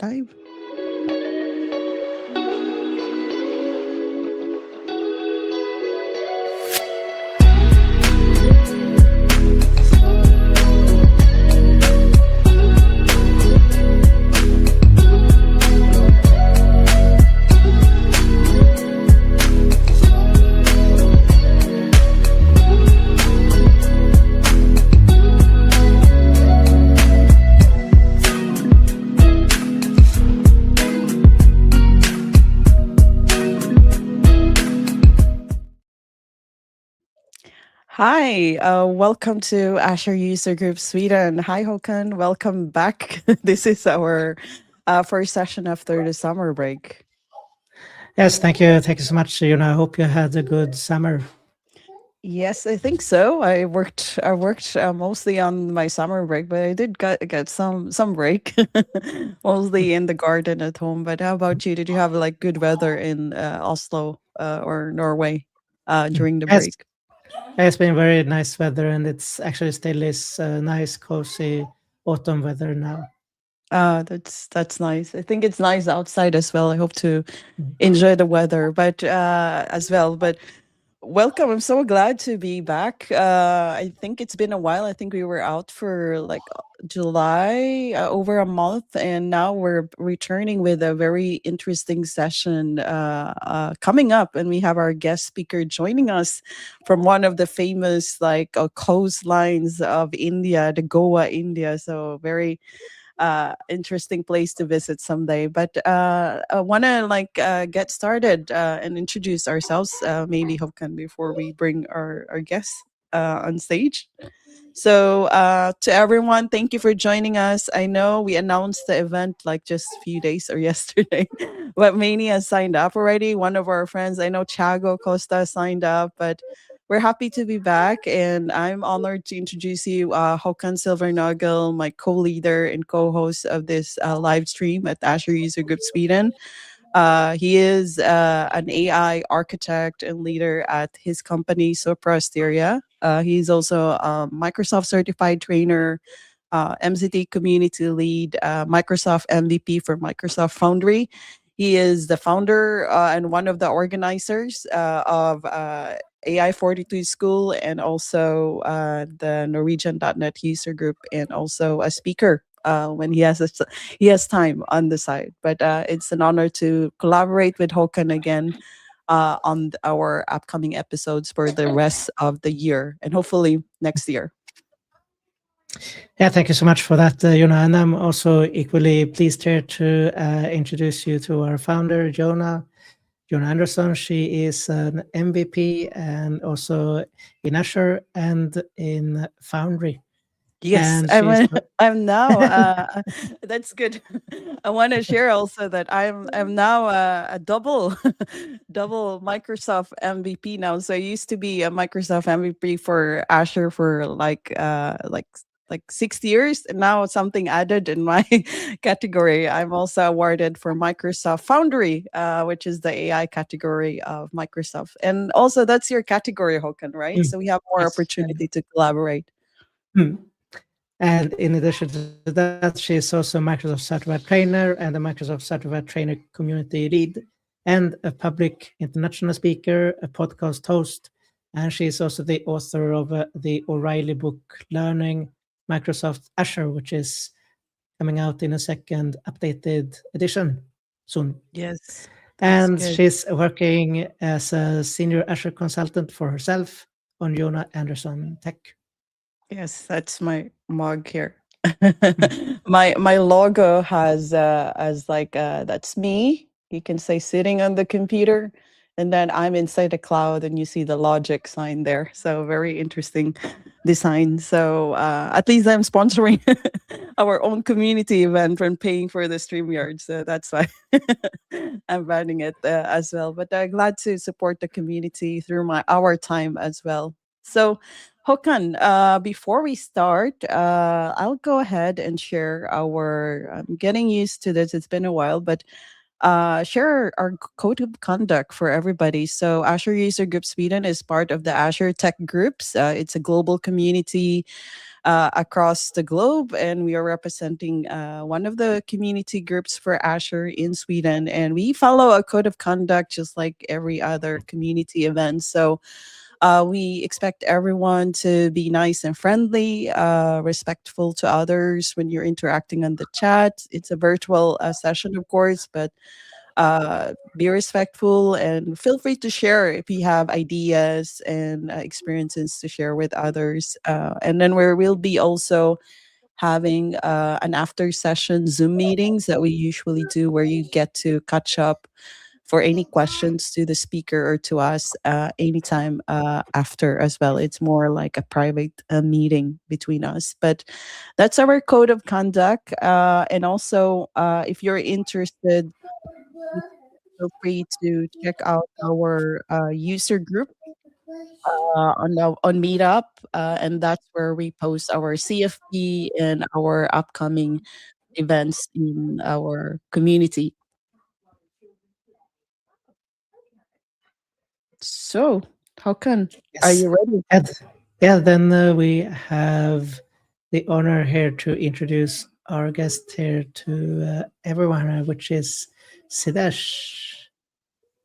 Live. Hi, welcome to Azure User Group Sweden. Hi, Håkan. Welcome back. This is our first session after the summer break. Yes, thank you. Thank you so much. I hope you had a good summer. Yes, I think so. I worked mostly on my summer break, but I did get some break, mostly in the garden at home. But how about you? Did you have like good weather in Oslo or Norway during the Yes, break? it's been very nice weather, and it's actually still is nice, cozy autumn weather now. That's nice. I think it's nice outside as well. I hope to Mm. enjoy the weather, but as well. But welcome. I'm so glad to be back. I think it's been a while. I think we were out for like July, over a month, and now we're returning with a very interesting session coming up. And we have our guest speaker joining us from one of the famous like coastlines of India, the Goa, India. So very interesting place to visit someday. But I want to like get started and introduce ourselves, maybe Håkan, before we bring our guests on stage. So to everyone, thank you for joining us. I know we announced the event like just a few days or yesterday, but Mania has signed up already. One of our friends, I know Thiago Costa signed up, but we're happy to be back, and I'm honored to introduce you, Håkan Silvernagel, my co-leader and co-host of this live stream at Azure User Group Sweden. He is an AI architect and leader at his company, 𝘞𝘀់. He's also a Microsoft certified trainer, MCT community lead, Microsoft MVP for Microsoft Foundry. He is the founder and one of the organizers of AI 42 School, and also the Norwegian.net user group, and also a speaker when he has time on the side. But it's an honor to collaborate with Håkan again on our upcoming episodes for the rest of the year and hopefully next year. Yeah, thank you so much for that, and I'm also equally pleased here to introduce you to our founder, Jonna Andersson. She is an MVP and also in Azure and in Foundry. Yes, And she's I'm now. That's good. I want to share also that I'm now a double double Microsoft MVP now. So I used to be a Microsoft MVP for Azure for like 6 years, and now something added in my category. I'm also awarded for Microsoft Foundry, which is the AI category of Microsoft, and also that's your category, Håkan, right? So we have more yes, opportunity to collaborate. and And in addition to that, she is also a Microsoft Certified Trainer and a Microsoft Certified Trainer Community Lead, and a public international speaker, a podcast host, and she is also the author of the O'Reilly book, Learning Microsoft Azure, which is coming out in a second updated edition soon. Yes, that's And good. she's working as a senior Azure consultant for herself on Jonna Andersson Tech. Yes, that's my mug here. My logo has as like that's me. You can say sitting on the computer, and then I'm inside the cloud, and you see the logic sign there. So very interesting design. So at least I'm sponsoring our own community event and paying for the StreamYard. So that's why I'm running it as well. But glad to support the community through our time as well. So Håkan, before we start, I'll go ahead and share our. I'm getting used to this. It's been a while, but share our code of conduct for everybody. So, Azure User Group Sweden is part of the Azure Tech Groups. It's a global community across the globe, and we are representing one of the community groups for Azure in Sweden. And we follow a code of conduct just like every other community event. So, we expect everyone to be nice and friendly, respectful to others when you're interacting on the chat. It's a virtual session, of course, but be respectful and feel free to share if you have ideas and experiences to share with others. And then we'll be also having an after session Zoom meetings that we usually do where you get to catch up for any questions to the speaker or to us anytime after as well. It's more like a private meeting between us. But that's our code of conduct. And also, if you're interested, please feel free to check out our user group on Meetup, and that's where we post our CFP and our upcoming events in our community. So, Håkan, are Yes. you ready? And yeah, then we have the honor here to introduce our guest here to everyone, which is Siddharth.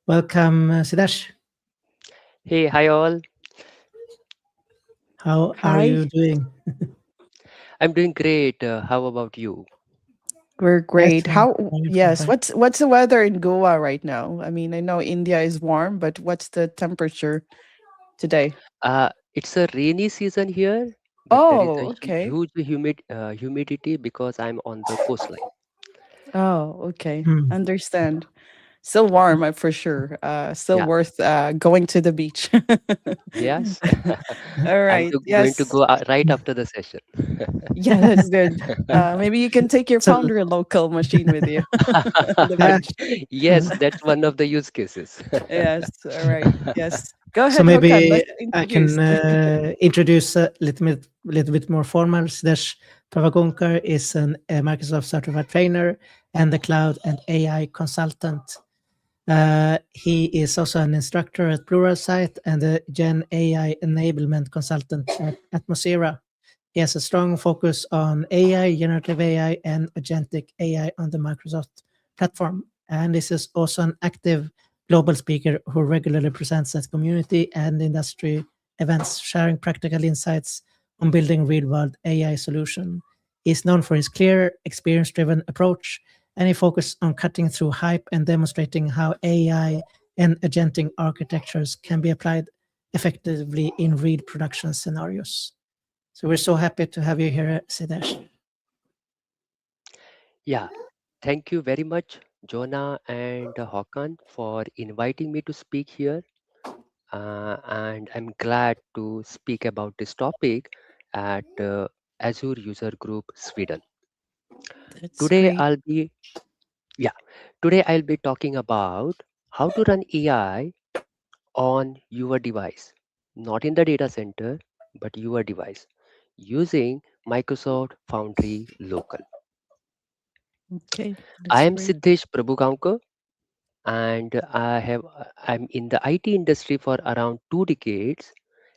Welcome, Siddharth. Hey, hi all. How are Hi, you doing? I'm doing great. How about you? we're Yes, great. fine, How? fine, fine, Yes, fine. what's the weather in Goa right now? I mean, I know India is warm, but what's the temperature today? It's a rainy season here, but there is a Oh, okay. huge humidity because I'm on the coastline. Oh, okay. Hmm. Understand. Still warm, for sure. Still Yeah. worth going to the beach. Yes. All right. Going to Yes. go right after the session. Yeah, that's good. Maybe you can take your So, Foundry local machine with you on the yeah, beach. Yes, that's one of the use cases. Yes. All right. Yes. Go so ahead, Håkan. maybe Let's I can introduce. introduce a little bit more formal. Siddharth 𝗏𝗏 is a Microsoft certified trainer and a cloud and AI consultant. He is also an instructor at Pluralsight and a Gen AI enablement consultant at Mozilla. He has a strong focus on AI, generative AI, and agentic AI on the Microsoft platform. And this is also an active global speaker who regularly presents at community and industry events, sharing practical insights on building real-world AI solution. He's known for his clear, experience-driven approach, and he focuses on cutting through hype and demonstrating how AI and agentic architectures can be applied effectively in real production scenarios. So we're so happy to have you here, Siddharth. Yeah. Thank you very much, Jonah and Hakan, for inviting me to speak here. And I'm glad to speak about this topic at Azure User Group Sweden. That's Today great. I'll be yeah, today I'll be talking about how to run AI on your device, not in the data center, but your device using Microsoft Foundry Local. Okay. I That's am great. Siddhesh Prabhugaonkar and I'm in the IT industry for around 2 decades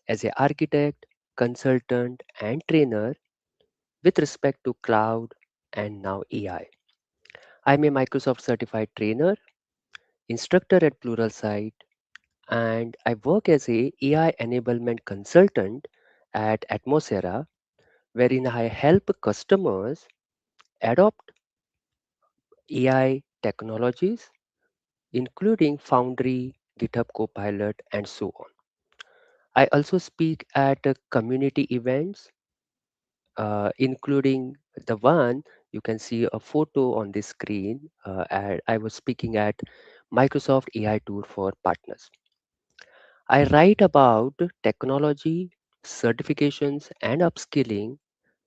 as an architect, consultant, and trainer with respect to cloud and now AI. I'm a Microsoft certified trainer, instructor at Pluralsight, and I work as a AI enablement consultant at Atmosera, wherein I help customers adopt AI technologies, including Foundry, GitHub Copilot, and so on. I also speak at community events, including the one you can see a photo on this screen. I was speaking at Microsoft AI Tour for Partners. I write about technology, certifications, and upskilling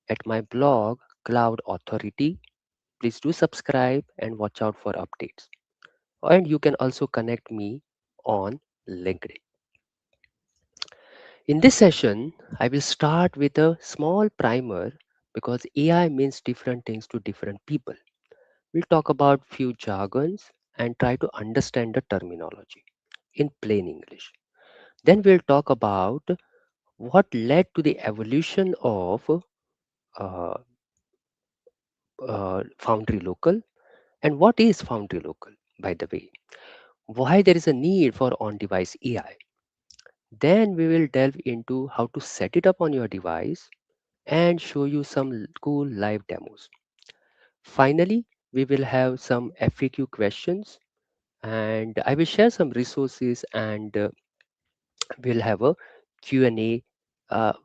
at my blog, Cloud Authority. Please do subscribe and watch out for updates. And you can also connect me on LinkedIn. In this session, I will start with a small primer because AI means different things to different people. We'll talk about few jargons and try to understand the terminology in plain English. Then we'll talk about what led to the evolution of uh, Foundry Local and what is Foundry Local, by the way, why there is a need for on-device AI. Then we will delve into how to set it up on your device and show you some cool live demos. Finally, we will have some FAQ questions and I will share some resources and we'll have a Q&A.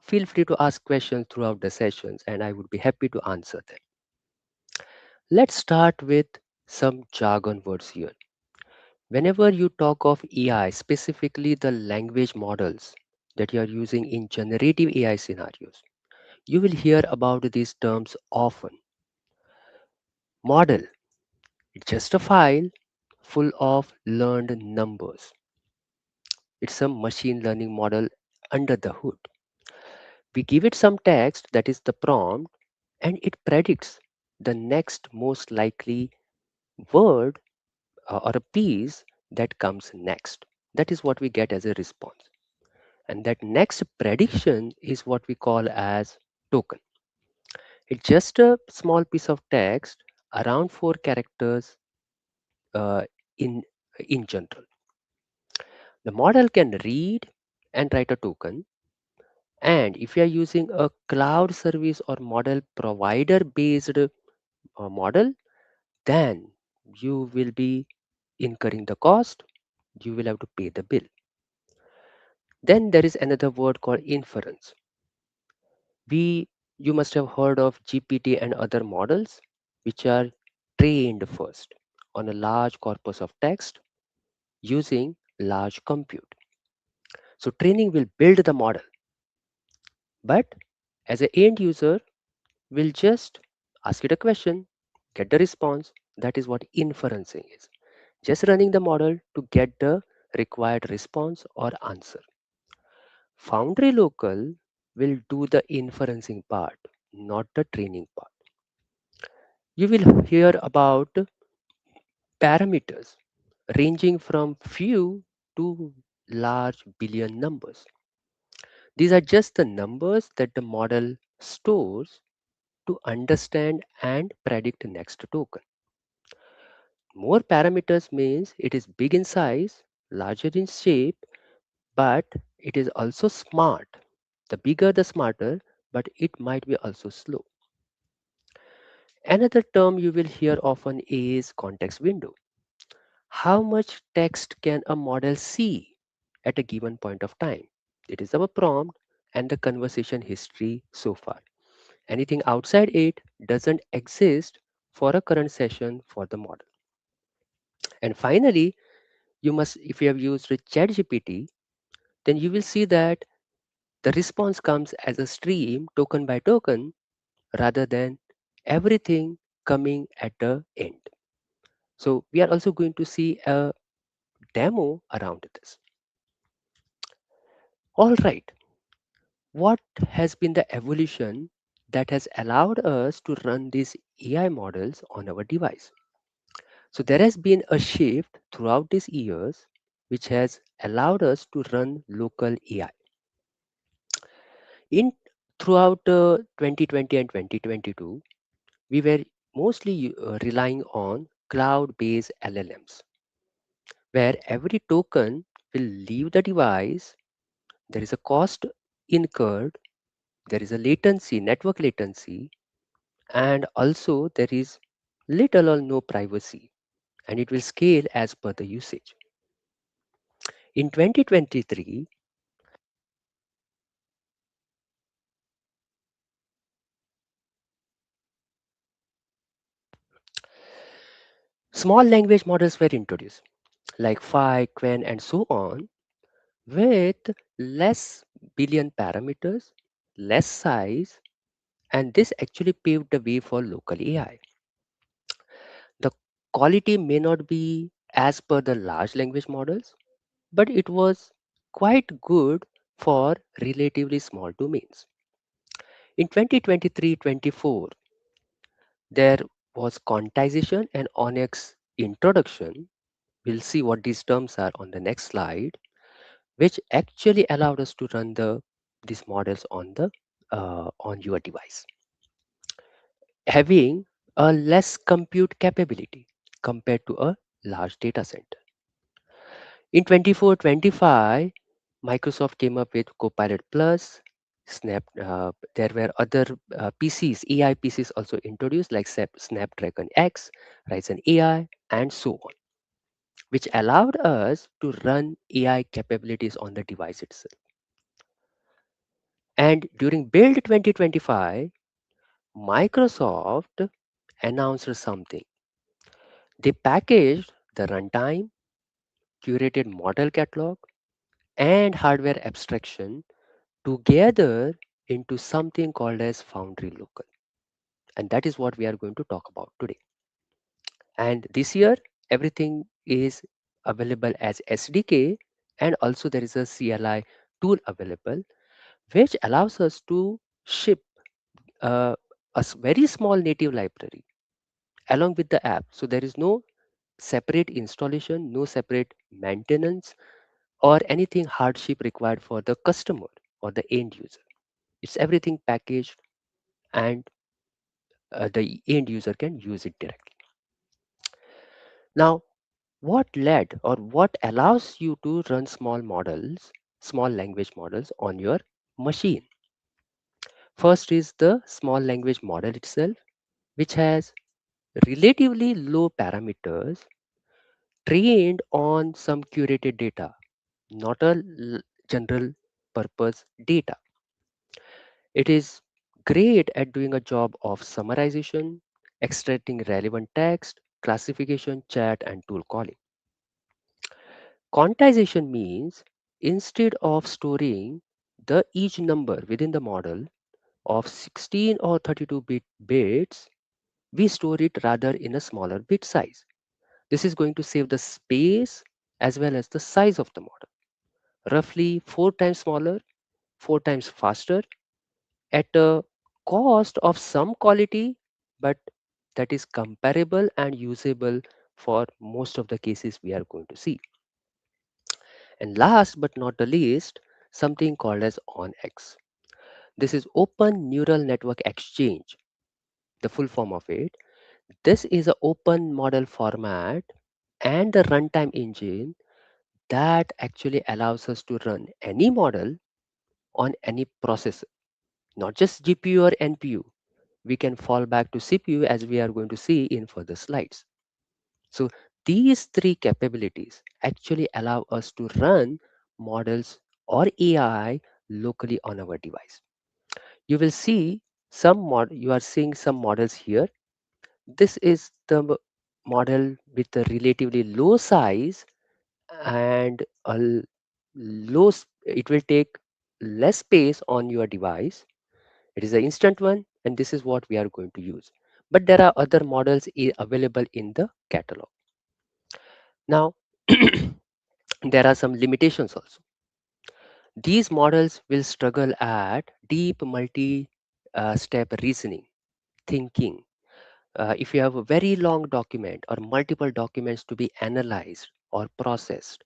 Feel free to ask questions throughout the sessions and I would be happy to answer them. Let's start with some jargon words here. Whenever you talk of AI, specifically the language models that you are using in generative AI scenarios, you will hear about these terms often. Model, it's just a file full of learned numbers. It's a machine learning model under the hood. We give it some text, that is the prompt, and it predicts the next most likely word or a piece that comes next. That is what we get as a response. And that next prediction is what we call as token. It's just a small piece of text around 4 characters uh, in in general. The model can read and write a token. And if you are using a cloud service or model provider based model, then you will be incurring the cost. You will have to pay the bill. Then there is another word called inference. We You must have heard of GPT and other models which are trained first on a large corpus of text using large compute. So training will build the model, but as an end user, we'll just ask it a question, get the response. That is what inferencing is. Just running the model to get the required response or answer. Foundry Local will do the inferencing part, not the training part. You will hear about parameters ranging from few to large billion numbers. These are just the numbers that the model stores to understand and predict next token. More parameters means it is big in size, larger in shape, but it is also smart. The bigger the smarter, but it might be also slow. Another term you will hear often is context window. How much text can a model see at a given point of time? It is our prompt and the conversation history so far. Anything outside it doesn't exist for a current session for the model. And finally, if you have used ChatGPT, then you will see that the response comes as a stream, token by token, rather than everything coming at the end. So we are also going to see a demo around this. All right, what has been the evolution that has allowed us to run these AI models on our device? So there has been a shift throughout these years which has allowed us to run local AI. In throughout 2020 and 2022, we were mostly relying on cloud-based LLMs, where every token will leave the device. There is a cost incurred, there is a latency, network latency, and also there is little or no privacy, and it will scale as per the usage. In 2023, small language models were introduced, like Phi, Qwen, and so on, with less billion parameters, less size, and this actually paved the way for local AI. The quality may not be as per the large language models, but it was quite good for relatively small domains. In 2023-24, there was quantization and Onyx introduction. we'll see what these terms are on the next slide, which actually allowed us to run these models on your device, having a less compute capability compared to a large data center. In 24-25, Microsoft came up with Copilot Plus. There were other PCs, AI PCs also introduced like Snapdragon X, Ryzen AI, and so on, which allowed us to run AI capabilities on the device itself. And during Build 2025, Microsoft announced something. They packaged the runtime, curated model catalog, and hardware abstraction together into something called as Foundry Local. And that is what we are going to talk about today. And this year, everything is available as SDK, and also there is a CLI tool available, which allows us to ship uh, very small native library along with the app. So there is no separate installation, no separate maintenance, or anything hardship required for the customer or the end user. It's everything packaged, and the end user can use it directly. Now, what led or what allows you to run small language models on your machine? First is the small language model itself, which has relatively low parameters trained on some curated data, not a general purpose data. It is great at doing a job of summarization, extracting relevant text, classification, chat, and tool calling. Quantization means instead of storing the each number within the model of 16 or 32 bits, we store it rather in a smaller bit size. This is going to save the space as well as the size of the model. Roughly 4 times smaller, 4 times faster, at a cost of some quality, but that is comparable and usable for most of the cases we are going to see. And last but not the least, something called as ONX. This is Open Neural Network Exchange, the full form of it. This is an open model format and the runtime engine that actually allows us to run any model on any processor, not just GPU or NPU. We can fall back to CPU as we are going to see in further slides. So these three capabilities actually allow us to run models or AI locally on our device. You will see you are seeing some models here. This is the model with a relatively low size and it will take less space on your device. It is an instant one, and this is what we are going to use. But there are other models available in the catalog. Now, there are some limitations also. These models will struggle at deep multi-step reasoning, thinking. If you have a very long document or multiple documents to be analyzed or processed,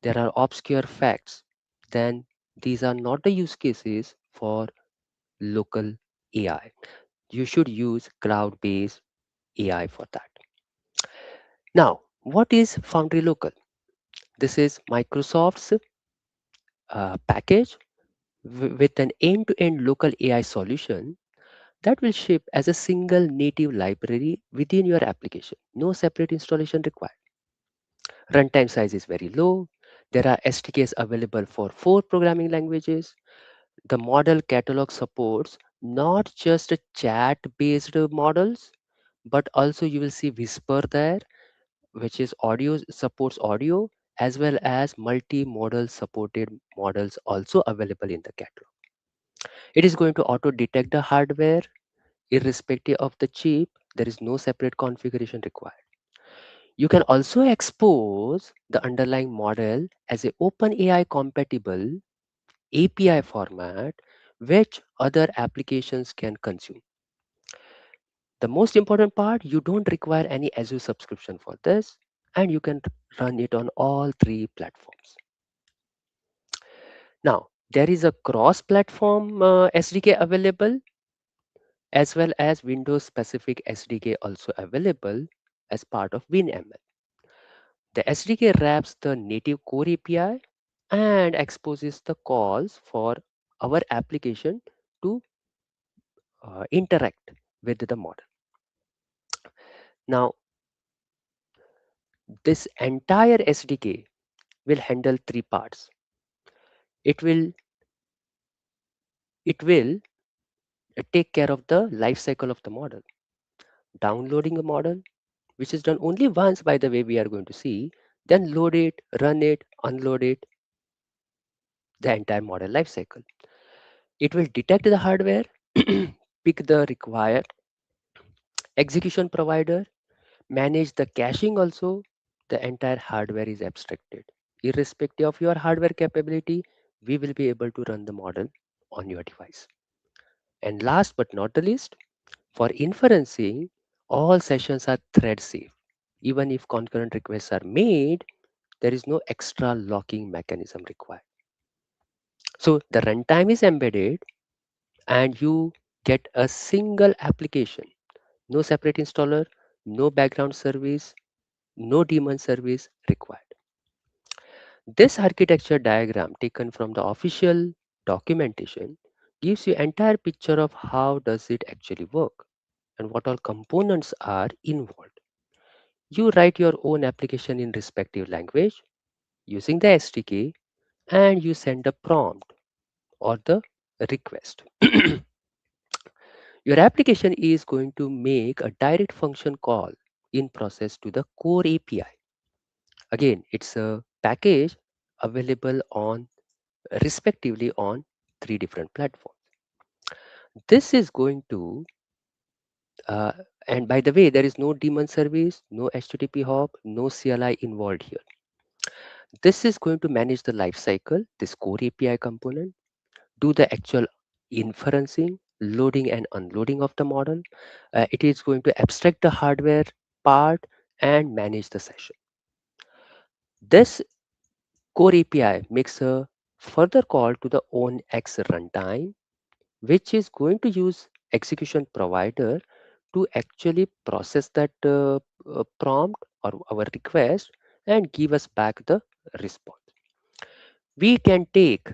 there are obscure facts, then these are not the use cases for local AI. You should use cloud-based AI for that. Now, what is Foundry Local? This is Microsoft's package with an end-to-end local AI solution that will ship as a single native library within your application. No separate installation required. Runtime size is very low. There are SDKs available for 4 programming languages. The model catalog supports not just a chat-based models, but also you will see Whisper there, which is audio, supports audio, as well as multimodal supported models also available in the catalog. It is going to auto detect the hardware irrespective of the chip. There is no separate configuration required. You can also expose the underlying model as a OpenAI compatible API format which other applications can consume. The most important part, you don't require any Azure subscription for this, and you can run it on all three platforms. Now, there is a cross-platform SDK available, as well as Windows-specific SDK also available as part of WinML. The SDK wraps the native core API and exposes the calls for our application to interact with the model. Now, this entire SDK will handle three parts. It will take care of the life cycle of the model, downloading a model, which is done only once, by the way, we are going to see, then load it, run it, unload it, the entire model life cycle. It will detect the hardware, pick the required execution provider, manage the caching also. The entire hardware is abstracted. Irrespective of your hardware capability, we will be able to run the model on your device. And last but not the least, for inferencing, all sessions are thread safe. Even if concurrent requests are made, there is no extra locking mechanism required. So the runtime is embedded and you get a single application. No separate installer, no background service, no daemon service required. This architecture diagram taken from the official documentation gives you entire picture of how does it actually work and what all components are involved. You write your own application in respective language using the SDK and you send a prompt or the request. Your application is going to make a direct function call in process to the core API. Again, it's a package available on respectively on three different platforms. This is going to, uh, and by the way, there is no daemon service, no HTTP hop, no CLI involved here. This is going to manage the lifecycle, this core API component, do the actual inferencing, loading and unloading of the model. It is going to abstract the hardware part and manage the session. This core API makes a further call to the OwnX runtime, which is going to use execution provider to actually process that prompt or our request and give us back the response. We can take,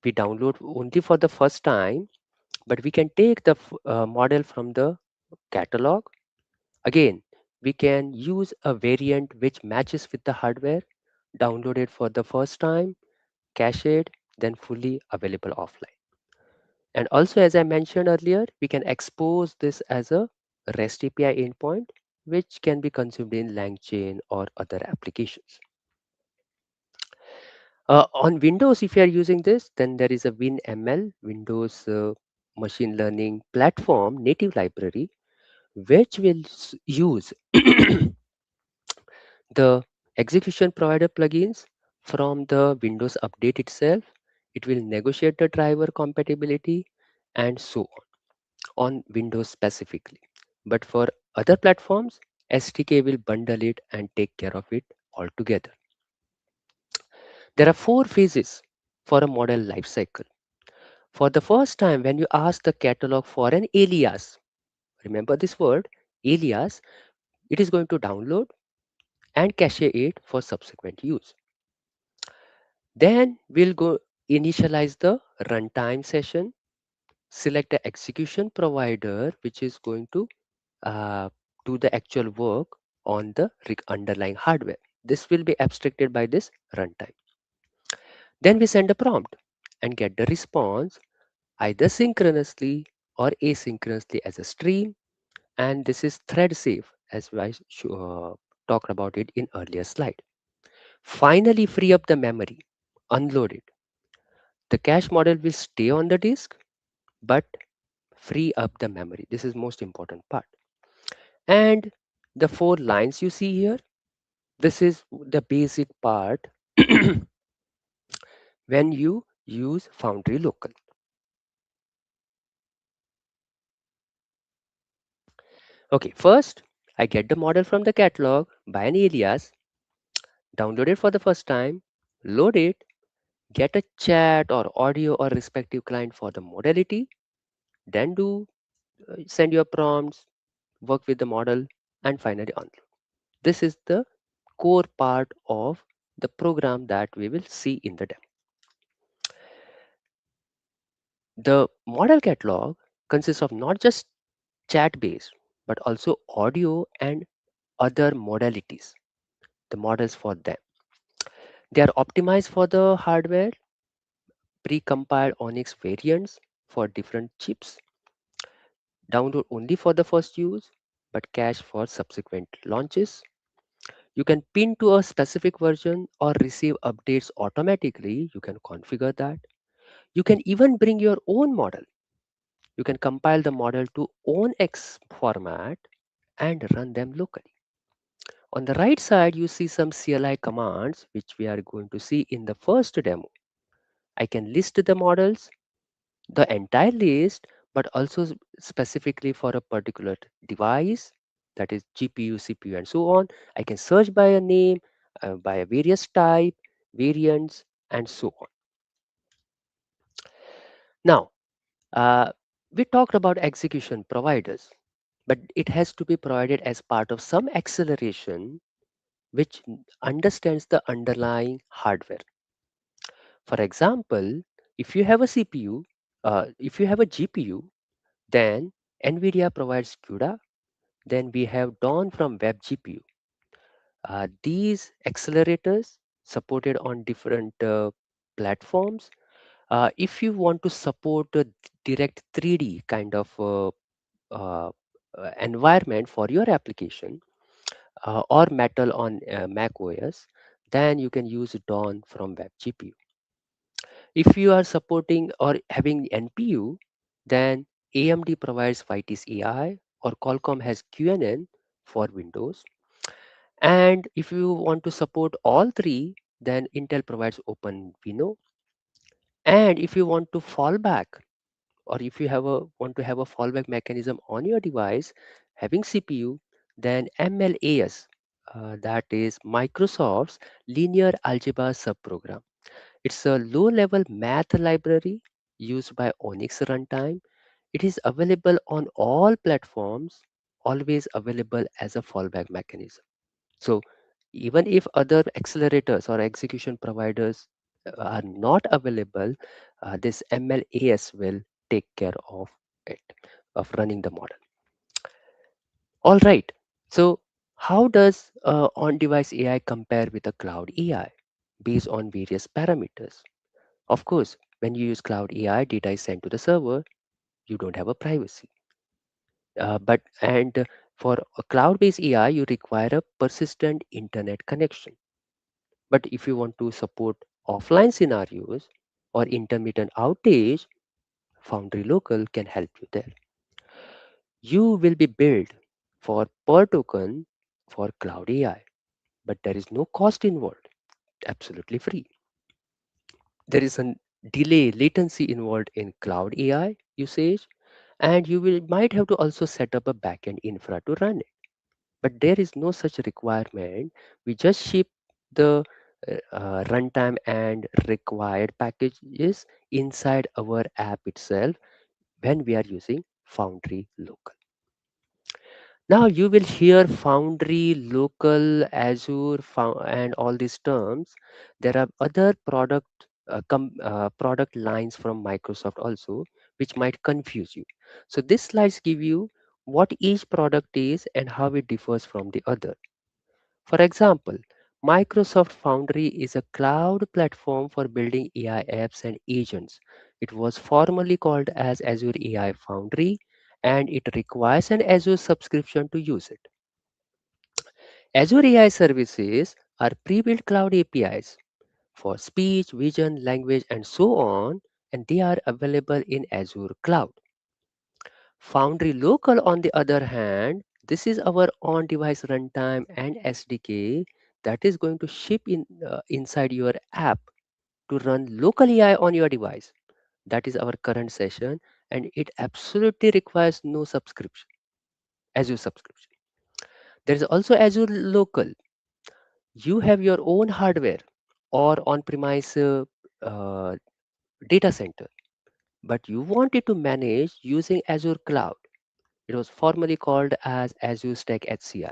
we download only for the first time, but we can take the model from the catalog. Again, we can use a variant which matches with the hardware, download it for the first time, cache it, then fully available offline. And also, as I mentioned earlier, we can expose this as a REST API endpoint, which can be consumed in LangChain or other applications. On Windows, if you are using this, then there is a WinML, Windows Machine Learning Platform native library, which will use the execution provider plugins from the Windows update itself. It will negotiate the driver compatibility and so on Windows specifically. But for other platforms, SDK will bundle it and take care of it altogether. There are four phases for a model lifecycle. For the first time, when you ask the catalog for an alias, remember this word, alias, it is going to download and cache it for subsequent use. Then we'll go initialize the runtime session, select the execution provider, which is going to do the actual work on the underlying hardware. This will be abstracted by this runtime. Then we send a prompt and get the response either synchronously or asynchronously as a stream. And this is thread safe, as I talked about it in earlier slide. Finally, free up the memory, unload it. The cache model will stay on the disk, but free up the memory. This is most important part. And the four lines you see here, this is the basic part when you use Foundry Local. Okay, first I get the model from the catalog by an alias, download it for the first time, load it, get a chat or audio or respective client for the modality, then send your prompts, work with the model, and finally unload. This is the core part of the program that we will see in the demo. The model catalog consists of not just chat based, but also audio and other modalities, the models for them. They are optimized for the hardware, pre-compiled Onyx variants for different chips, download only for the first use, but cache for subsequent launches. You can pin to a specific version or receive updates automatically. You can configure that. You can even bring your own model. You can compile the model to own X format and run them locally. On the right side, you see some CLI commands, which we are going to see in the first demo. I can list the models, the entire list, but also specifically for a particular device, that is GPU, CPU, and so on. I can search by a name, by a various type, variants, and so on. Now, uh, we talked about execution providers, but it has to be provided as part of some acceleration which understands the underlying hardware. For example, if you have a CPU, if you have a GPU, then NVIDIA provides CUDA. Then we have Dawn from Web GPU. These accelerators supported on different platforms. If you want to support a direct 3D kind of uh, environment for your application or Metal on Mac OS, then you can use Dawn from Web GPU. If you are supporting or having NPU, then AMD provides Vitis AI or Qualcomm has Qwen for Windows. And if you want to support all three, then Intel provides OpenVINO. And if you want to fall back, or if you want to have a fallback mechanism on your device having CPU, then MLAS, that is Microsoft's linear algebra subprogram. It's a low-level math library used by Onyx runtime. It is available on all platforms, always available as a fallback mechanism. So even if other accelerators or execution providers are not available, this MLAS will take care of it, of running the model. All right. So how does on-device AI compare with a cloud AI based on various parameters? Of course, when you use cloud AI, data is sent to the server. You don't have a privacy. But and for a cloud-based AI, you require a persistent internet connection. But if you want to support offline scenarios or intermittent outage, Foundry Local can help you there. You will be billed for per token for cloud AI, but there is no cost involved, absolutely free. There is a delay latency involved in cloud AI usage, and you will might have to also set up a backend infra to run it. But there is no such requirement. We just ship the runtime and required packages inside our app itself when we are using Foundry Local. Now you will hear Foundry, Local, Azure, and all these terms. There are other product lines from Microsoft also, which might confuse you. So these slides give you what each product is and how it differs from the other. For example, Microsoft Foundry is a cloud platform for building AI apps and agents. It was formerly called as Azure AI Foundry, and it requires an Azure subscription to use it. Azure AI services are pre-built cloud APIs for speech, vision, language, and so on, and they are available in Azure Cloud. Foundry Local, on the other hand, this is our on-device runtime and SDK that is going to ship inside your app to run local AI on your device. That is our current session, and it absolutely requires no subscription, Azure subscription. There is also Azure Local. You have your own hardware or on-premise uh, data center, but you want it to manage using Azure Cloud. It was formerly called as Azure Stack HCI.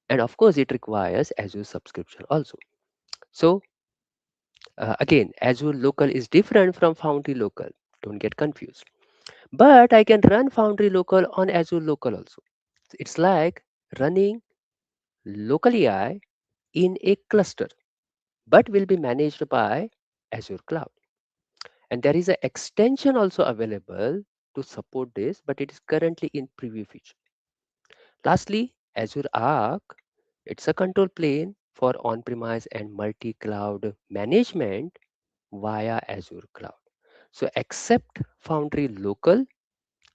And of course, it requires Azure subscription also. So again, Azure Local is different from Foundry Local. Don't get confused. But I can run Foundry Local on Azure Local also. It's like running local AI in a cluster, but will be managed by Azure Cloud. And there is an extension also available to support this, but it is currently in preview feature. Lastly, Azure Arc, it's a control plane for on-premise and multi-cloud management via Azure Cloud. So except Foundry Local,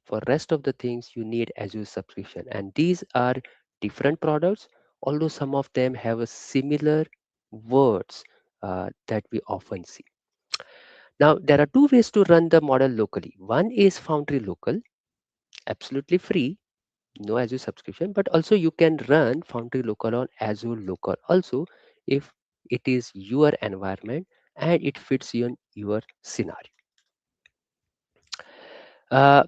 for rest of the things you need Azure subscription. And these are different products, although some of them have a similar words that we often see. Now, there are two ways to run the model locally. One is Foundry Local, absolutely free, no Azure subscription, but also you can run Foundry Local on Azure Local also if it is your environment and it fits in your scenario. Uh,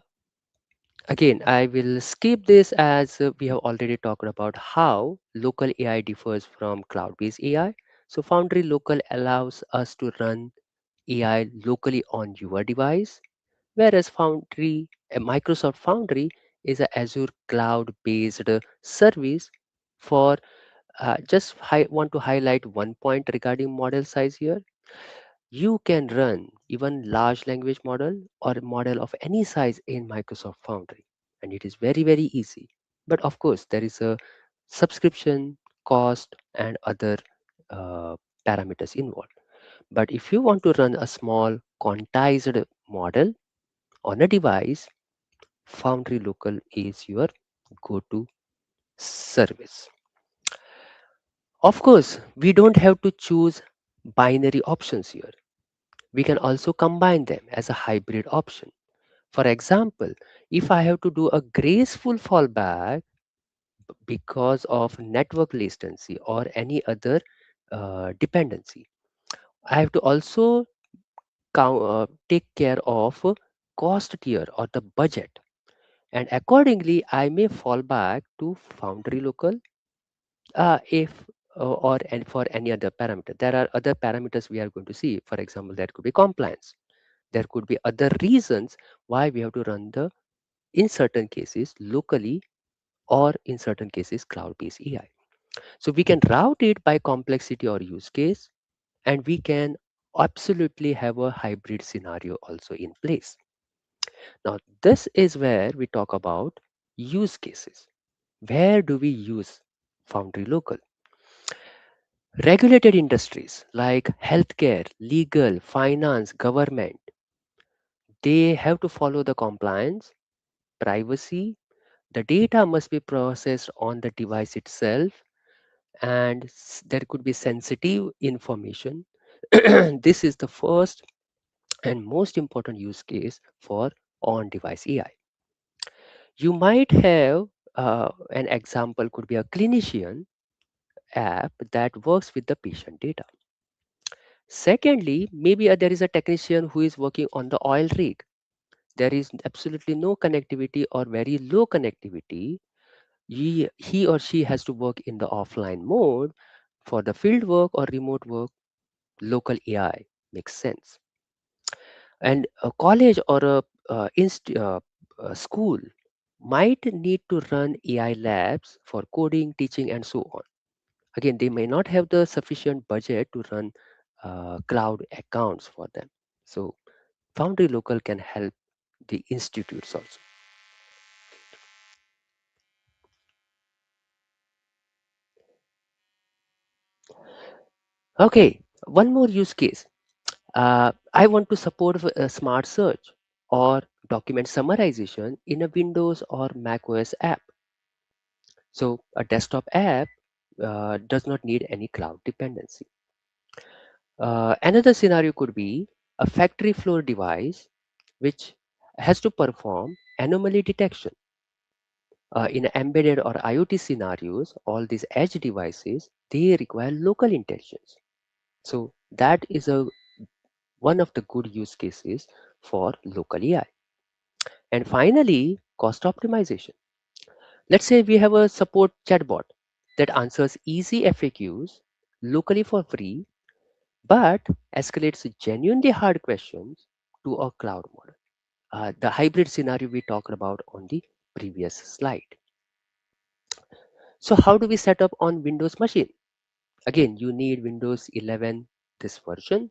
Again, I will skip this as we have already talked about how local AI differs from cloud-based AI. So Foundry Local allows us to run AI locally on your device, whereas Microsoft Foundry is a Azure cloud-based service for want to highlight one point regarding model size here. You can run even large language model or model of any size in Microsoft Foundry, and it is very, very easy. But of course, there is a subscription cost and other uh, parameters involved. But if you want to run a small quantized model on a device, Foundry Local is your go-to service. Of course, we don't have to choose binary options here. We can also combine them as a hybrid option. For example, if I have to do a graceful fallback because of network latency or any other dependency, I have to also take care of cost tier or the budget. And accordingly, I may fall back to Foundry Local if or and for any other parameter. There are other parameters we are going to see. For example, there could be compliance. There could be other reasons why we have to run the, in certain cases, locally or in certain cases, cloud-based AI. So we can route it by complexity or use case, and we can absolutely have a hybrid scenario also in place. Now, this is where we talk about use cases. Where do we use Foundry Local? Regulated industries like healthcare, legal, finance, government, they have to follow the compliance, privacy. The data must be processed on the device itself, and there could be sensitive information. This is the first and most important use case for on-device AI. You might have an example could be a clinician app that works with the patient data. Secondly, maybe there is a technician who is working on the oil rig. There is absolutely no connectivity or very low connectivity. He or she has to work in the offline mode. For the field work or remote work, local AI makes sense. And a college or a school might need to run AI labs for coding, teaching, and so on. Again, they may not have the sufficient budget to run cloud accounts for them. So Foundry Local can help the institutes also. Okay, one more use case. I want to support a smart search or document summarization in a Windows or macOS app. So a desktop app does not need any cloud dependency. Another scenario could be a factory floor device which has to perform anomaly detection. In embedded or IoT scenarios, all these edge devices, they require local intelligence. So that is one of the good use cases for local AI. And finally, cost optimization. Let's say we have a support chatbot that answers easy FAQs locally for free, but escalates genuinely hard questions to a cloud model. The hybrid scenario we talked about on the previous slide. So how do we set up on Windows machine? Again, you need Windows 11, this version.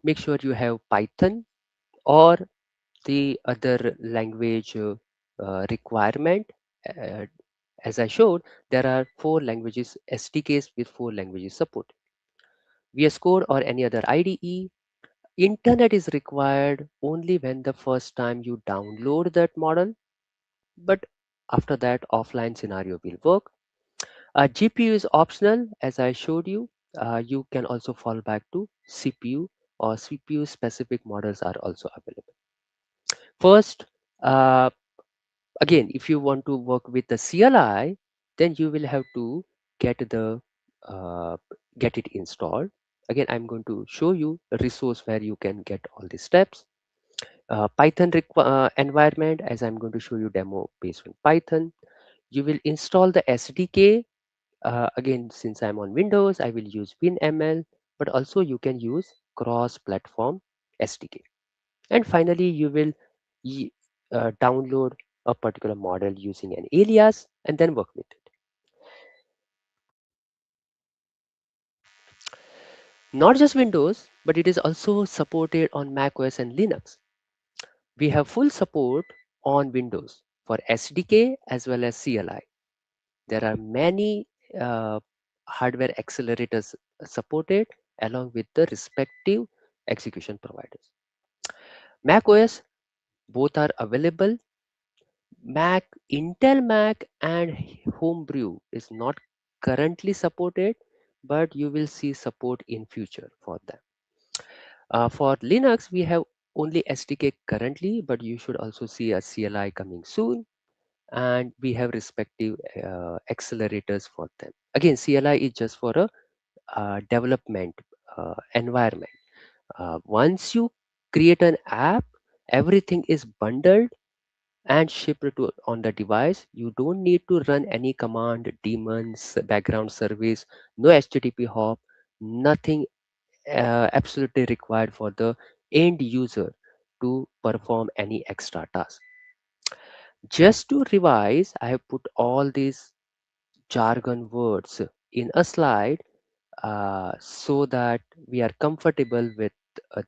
Make sure you have Python or the other language requirement. Uh, as I showed, there are 4 languages, SDKs with 4 languages support. VS Code or any other IDE. Internet is required only when the first time you download that model, but after that, offline scenario will work. GPU is optional, as I showed you. You can also fall back to CPU or CPU specific models are also available. First, uh, again, if you want to work with the CLI, then you will have to get the uh, get it installed. Again, I'm going to show you a resource where you can get all the steps. Python environment, as I'm going to show you demo based on Python. You will install the SDK. Again, since I'm on Windows, I will use WinML, but also you can use cross-platform SDK. And finally, you will y- download a particular model using an alias and then work with it. Not just Windows, but it is also supported on macOS and Linux. We have full support on Windows for SDK as well as CLI. There are many uh, hardware accelerators supported along with the respective execution providers. macOS, both are available. Intel Mac and Homebrew is not currently supported, but you will see support in future for them. For Linux, we have only SDK currently, but you should also see a CLI coming soon, and we have respective accelerators for them. Again, CLI is just for a development environment. Once you create an app, everything is bundled and shipped to on the device. You don't need to run any command, daemons, background service, no HTTP hop, nothing absolutely required for the end user to perform any extra task. Just to revise, I have put all these jargon words in a slide so that we are comfortable with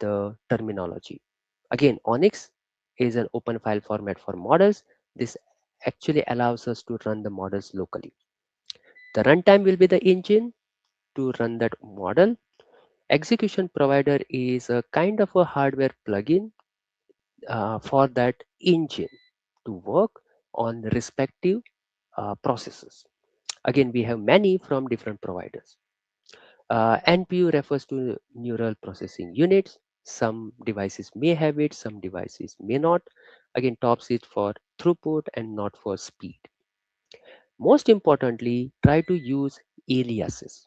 the terminology. Again, Onyx is an open file format for models. This actually allows us to run the models locally. The runtime will be the engine to run that model. Execution provider is a kind of a hardware plugin for that engine to work on respective processes. Again, we have many from different providers. NPU refers to neural processing units. Some devices may have it, some devices may not. Again, TOPS is for throughput and not for speed. Most importantly, try to use aliases,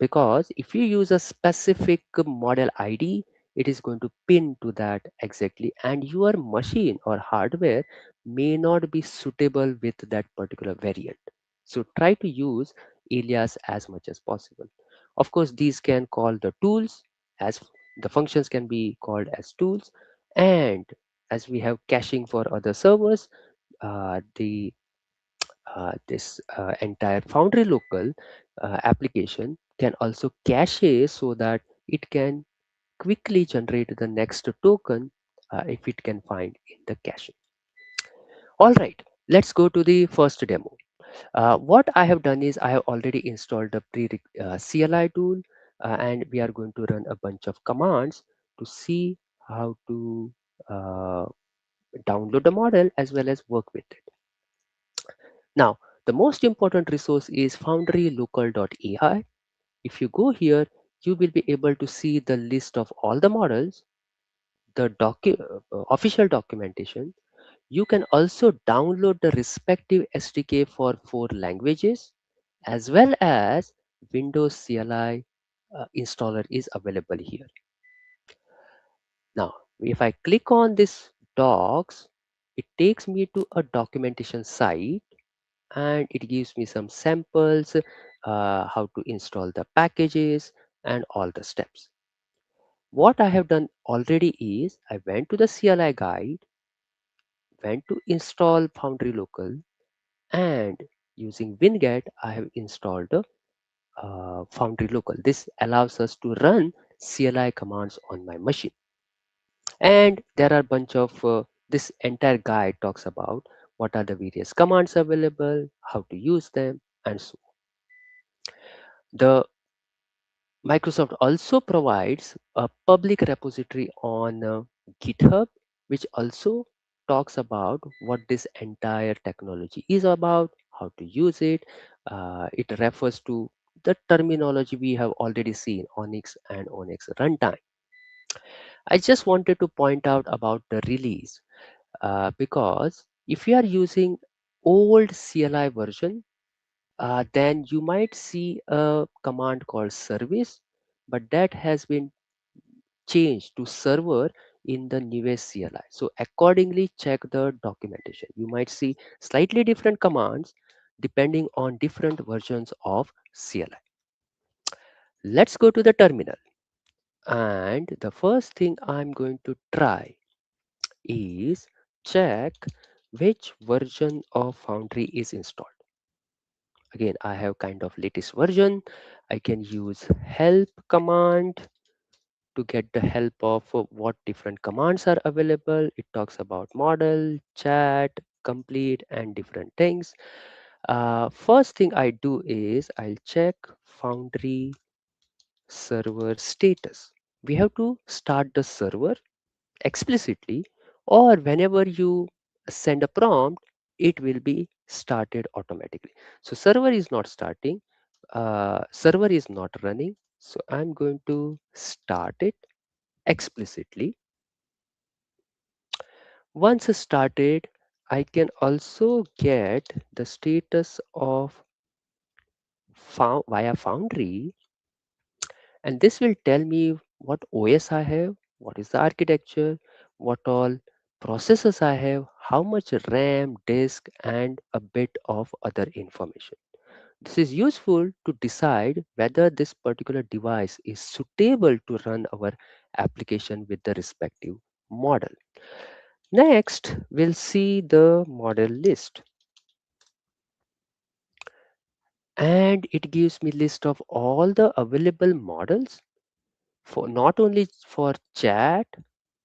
because if you use a specific model ID, it is going to pin to that exactly, and your machine or hardware may not be suitable with that particular variant. So try to use alias as much as possible. Of course, these can call the tools, as the functions can be called as tools, and as we have caching for other servers, the this entire Foundry local application can also cache so that it can quickly generate the next token if it can find in the cache. All right, let's go to the first demo. What I have done is I have already installed the CLI tool, and we are going to run a bunch of commands to see how to uh, download the model as well as work with it. Now, the most important resource is foundrylocal.ai. If you go here, you will be able to see the list of all the models, the official documentation. You can also download the respective SDK for 4 languages, as well as Windows CLI installer is available here. Now, if I click on this docs, it takes me to a documentation site and it gives me some samples, how to install the packages and all the steps. What I have done already is I went to the CLI guide, went to install Foundry Local, and using winget, I have installed Foundry Local. This allows us to run CLI commands on my machine. And there are a bunch of this entire guide talks about what are the various commands available, how to use them, and so on. The Microsoft also provides a public repository on GitHub, which also talks about what this entire technology is about, how to use it. It refers to the terminology we have already seen, Onyx and Onyx runtime. I just wanted to point out about the release because if you are using old CLI version, then you might see a command called service, but that has been changed to server in the newest CLI. So accordingly, check the documentation. You might see slightly different commands depending on different versions of CLI. Let's go to the terminal. And the first thing I'm going to try is check which version of Foundry is installed. Again, I have kind of latest version. I can use help command to get the help of what different commands are available. It talks about model, chat, complete, and different things. First thing I do is I'll check Foundry server status. We have to start the server explicitly, or whenever you send a prompt, it will be started automatically. So server is not starting, server is not running. So I'm going to start it explicitly. Once started, I can also get the status of via Foundry, and this will tell me what OS I have, what is the architecture, what all processors I have, how much RAM, disk, and a bit of other information. This is useful to decide whether this particular device is suitable to run our application with the respective model. Next, we'll see the model list, and it gives me list of all the available models for not only for chat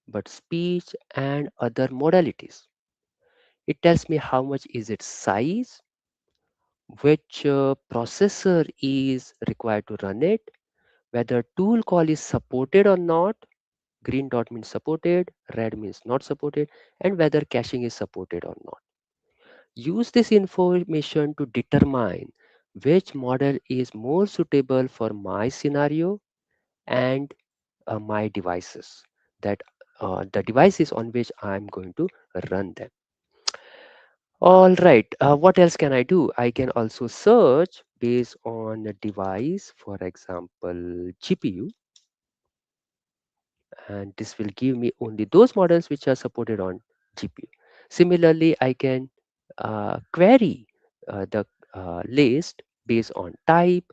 but speech and other modalities. It tells me how much is its size, which processor is required to run it, whether tool call is supported or not. Green dot means supported, red means not supported, and whether caching is supported or not. Use this information to determine which model is more suitable for my scenario and my devices, that the devices on which I'm going to run them. All right, what else can I do? I can also search based on a device, for example, GPU, and this will give me only those models which are supported on GPU. Similarly, I can query the list based on type,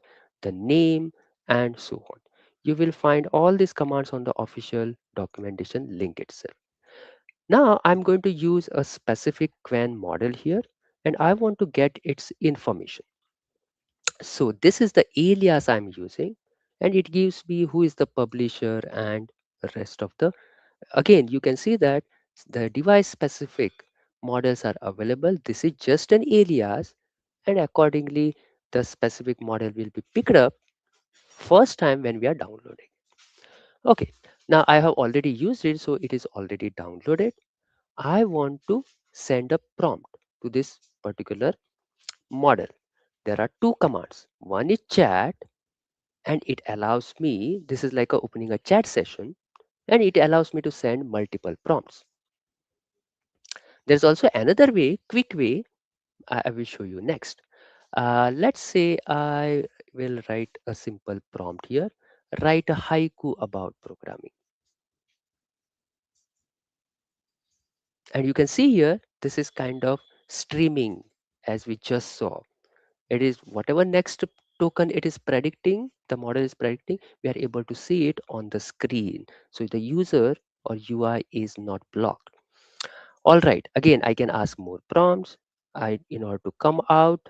the name, and so on. You will find all these commands on the official documentation link itself. Now I'm going to use a specific Qwen model here, and I want to get its information. So this is the alias I'm using, and it gives me who is the publisher and the rest of the. Again, you can see that the device specific models are available. This is just an alias, and accordingly, the specific model will be picked up first time when we are downloading. Okay, now I have already used it, so it is already downloaded. I want to send a prompt to this particular model. There are two commands. One is chat, and it allows me, this is like opening a chat session, and it allows me to send multiple prompts. There's also another way, quick way, I will show you next. Let's say I will write a simple prompt here. Write a haiku about programming. And you can see here, this is kind of streaming as we just saw. It is whatever next token it is predicting, the model is predicting, we are able to see it on the screen. So the user or UI is not blocked. All right, again, I can ask more prompts. In order to come out,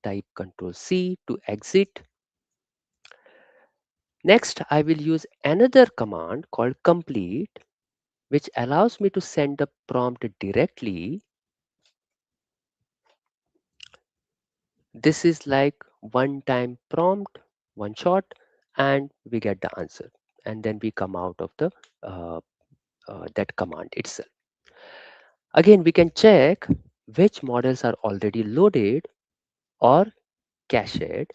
type Control C to exit. Next, I will use another command called complete, which allows me to send the prompt directly. This is like one time prompt, one shot, and we get the answer. And then we come out of the uh, that command itself. Again, we can check which models are already loaded or cached.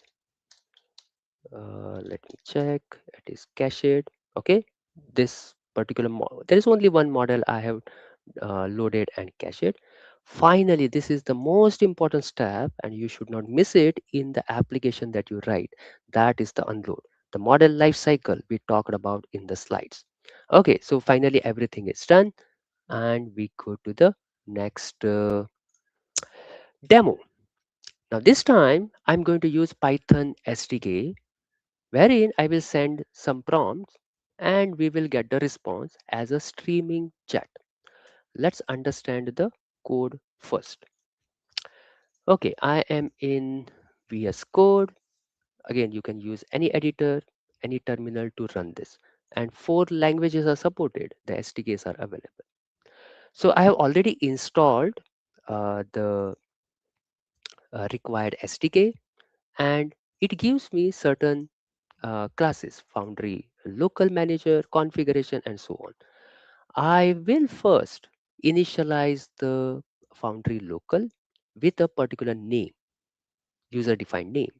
Let me check. It is cached. Okay. This particular there is only one model I have loaded and cached. Finally, this is the most important step, and you should not miss it in the application that you write. That is the unload, the model life cycle we talked about in the slides. Okay, so finally everything is done, and we go to the next demo. Now this time I'm going to use Python SDK, wherein I will send some prompts and we will get the response as a streaming chat. Let's understand the code first. Okay, I am in VS Code. Again, you can use any editor, any terminal to run this. And 4 languages are supported. The SDKs are available. So I have already installed the required SDK, and it gives me certain classes, Foundry, local manager, configuration, and so on. I will first initialize the Foundry local with a particular name, user defined name.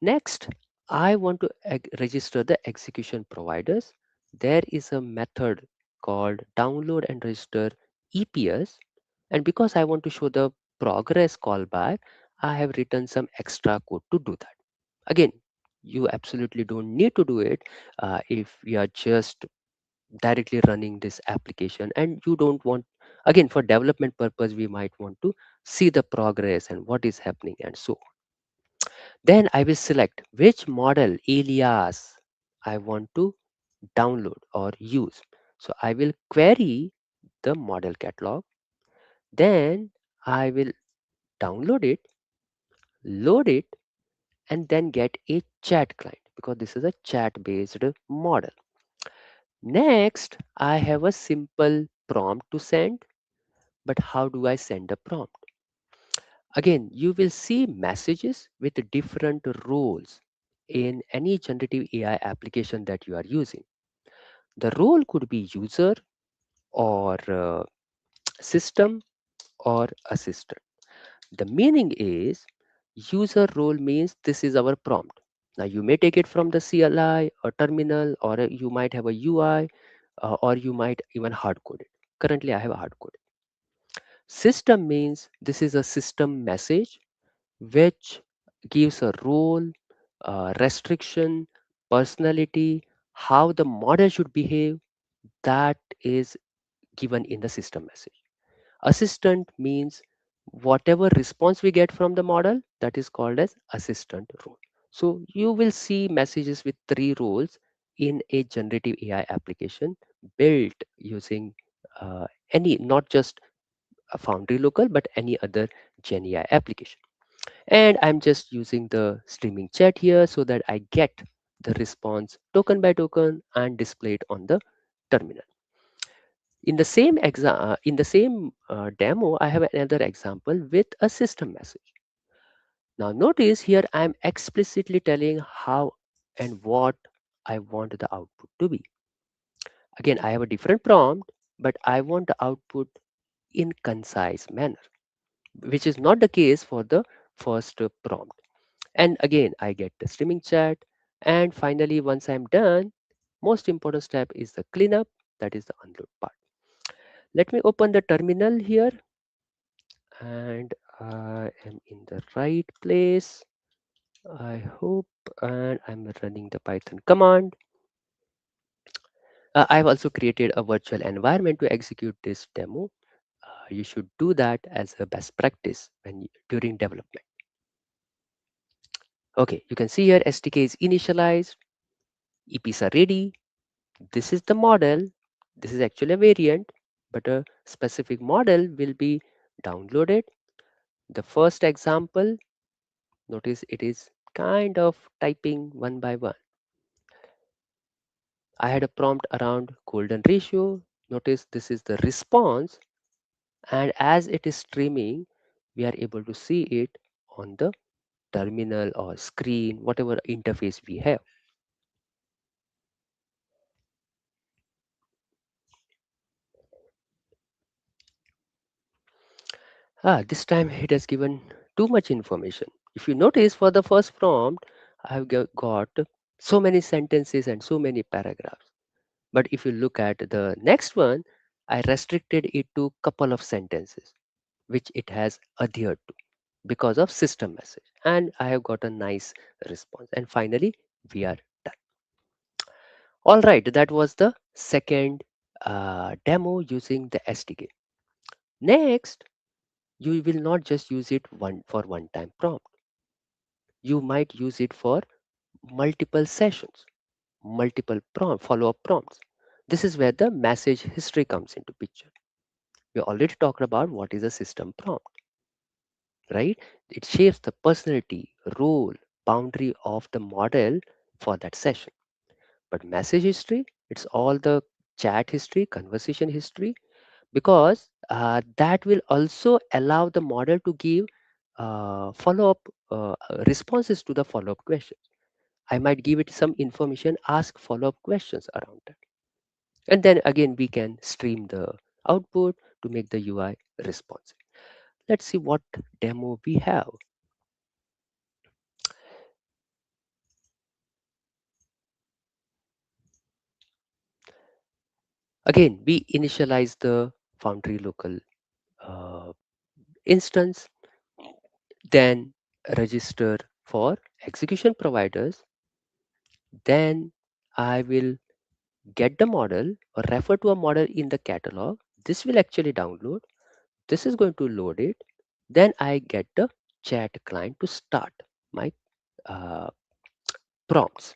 Next, I want to register the execution providers. There is a method called download and register EPS. And because I want to show the progress callback, I have written some extra code to do that. Again, you absolutely don't need to do it if you are just directly running this application and you don't want, again, for development purpose, we might want to see the progress and what is happening and so on. Then I will select which model alias I want to download or use. So I will query the model catalog. Then I will download it, load it, and then get a chat client because this is a chat based model. Next, I have a simple prompt to send. But how do I send a prompt? Again, you will see messages with different roles in any generative AI application that you are using. The role could be user or system or assistant. The meaning is user role means this is our prompt. Now you may take it from the CLI or terminal, or you might have a UI, or you might even hard code it. Currently, I have a hard code. System means this is a system message which gives a role, restriction, personality, how the model should behave. That is given in the system message. Assistant means whatever response we get from the model, that is called as assistant role. So you will see messages with 3 roles in a generative AI application built using any, not just a Foundry local, but any other Gen AI application. And I'm just using the streaming chat here so that I get the response token by token and display it on the terminal. In the same demo, I have another example with a system message. Now notice here I'm explicitly telling how and what I want the output to be. Again, I have a different prompt, but I want the output in concise manner, which is not the case for the first prompt. And again, I get the streaming chat. And finally, once I'm done, most important step is the cleanup, that is the unload part. Let me open the terminal here. and I am in the right place, I hope, and I'm running the Python command. I've also created a virtual environment to execute this demo. You should do that as a best practice during development. Okay, you can see here SDK is initialized, EPs are ready. This is the model. This is actually a variant, but a specific model will be downloaded. The first example, notice it is kind of typing one by one. I had a prompt around golden ratio. Notice this is the response, and as it is streaming, we are able to see it on the terminal or screen, whatever interface we have. This time it has given too much information. If you notice, for the first prompt, I have got so many sentences and so many paragraphs. But if you look at the next one, I restricted it to couple of sentences, which it has adhered to because of system message. And I have got a nice response. And finally, we are done. All right, that was the second demo using the SDK. Next, you will not just use it for one time prompt. You might use it for multiple sessions, multiple follow-up prompts. This is where the message history comes into picture. We already talked about what is a system prompt, right? It shapes the personality, role, boundary of the model for that session. But message history, it's all the chat history, conversation history, because that will also allow the model to give follow-up responses to the follow-up questions. I might give it some information, ask follow-up questions around that. And then again, we can stream the output to make the UI responsive. Let's see what demo we have. Again, we initialize the Foundry local uh, instance, then register for execution providers. Then I will get the model or refer to a model in the catalog. This will actually download. This is going to load it. Then I get the chat client to start my uh, prompts.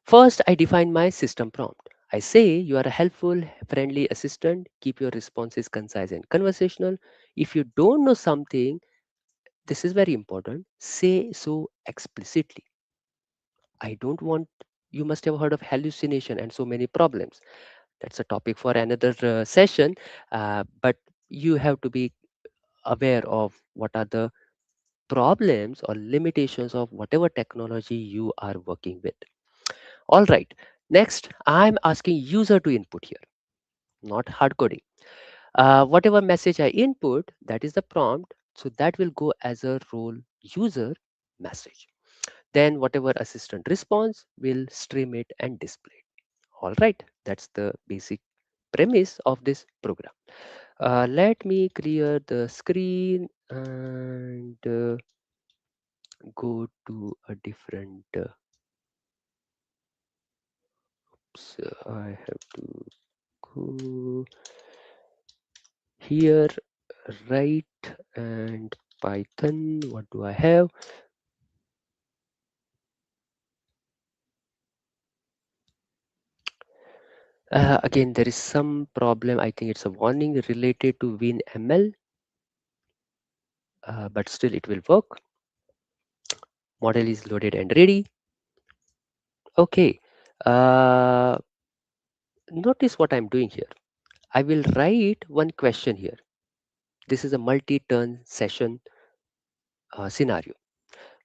First, I define my system prompt. I say you are a helpful, friendly assistant. Keep your responses concise and conversational. If you don't know something, this is very important. Say so explicitly. I don't want, you must have heard of hallucination and so many problems. That's a topic for another session. But you have to be aware of what are the problems or limitations of whatever technology you are working with. All right. Next, I'm asking user to input here, not hard coding. Whatever message I input, that is the prompt. So that will go as a role user message. Then whatever assistant response will stream it and display it. All right. That's the basic premise of this program. Let me clear the screen and go to a different. So I have to go here, write, and Python. What do I have? Again, there is some problem. I think it's a warning related to WinML, but still it will work. Model is loaded and ready. Okay. Uh, Notice what I'm doing here. I will write one question here. This is a multi-turn session scenario.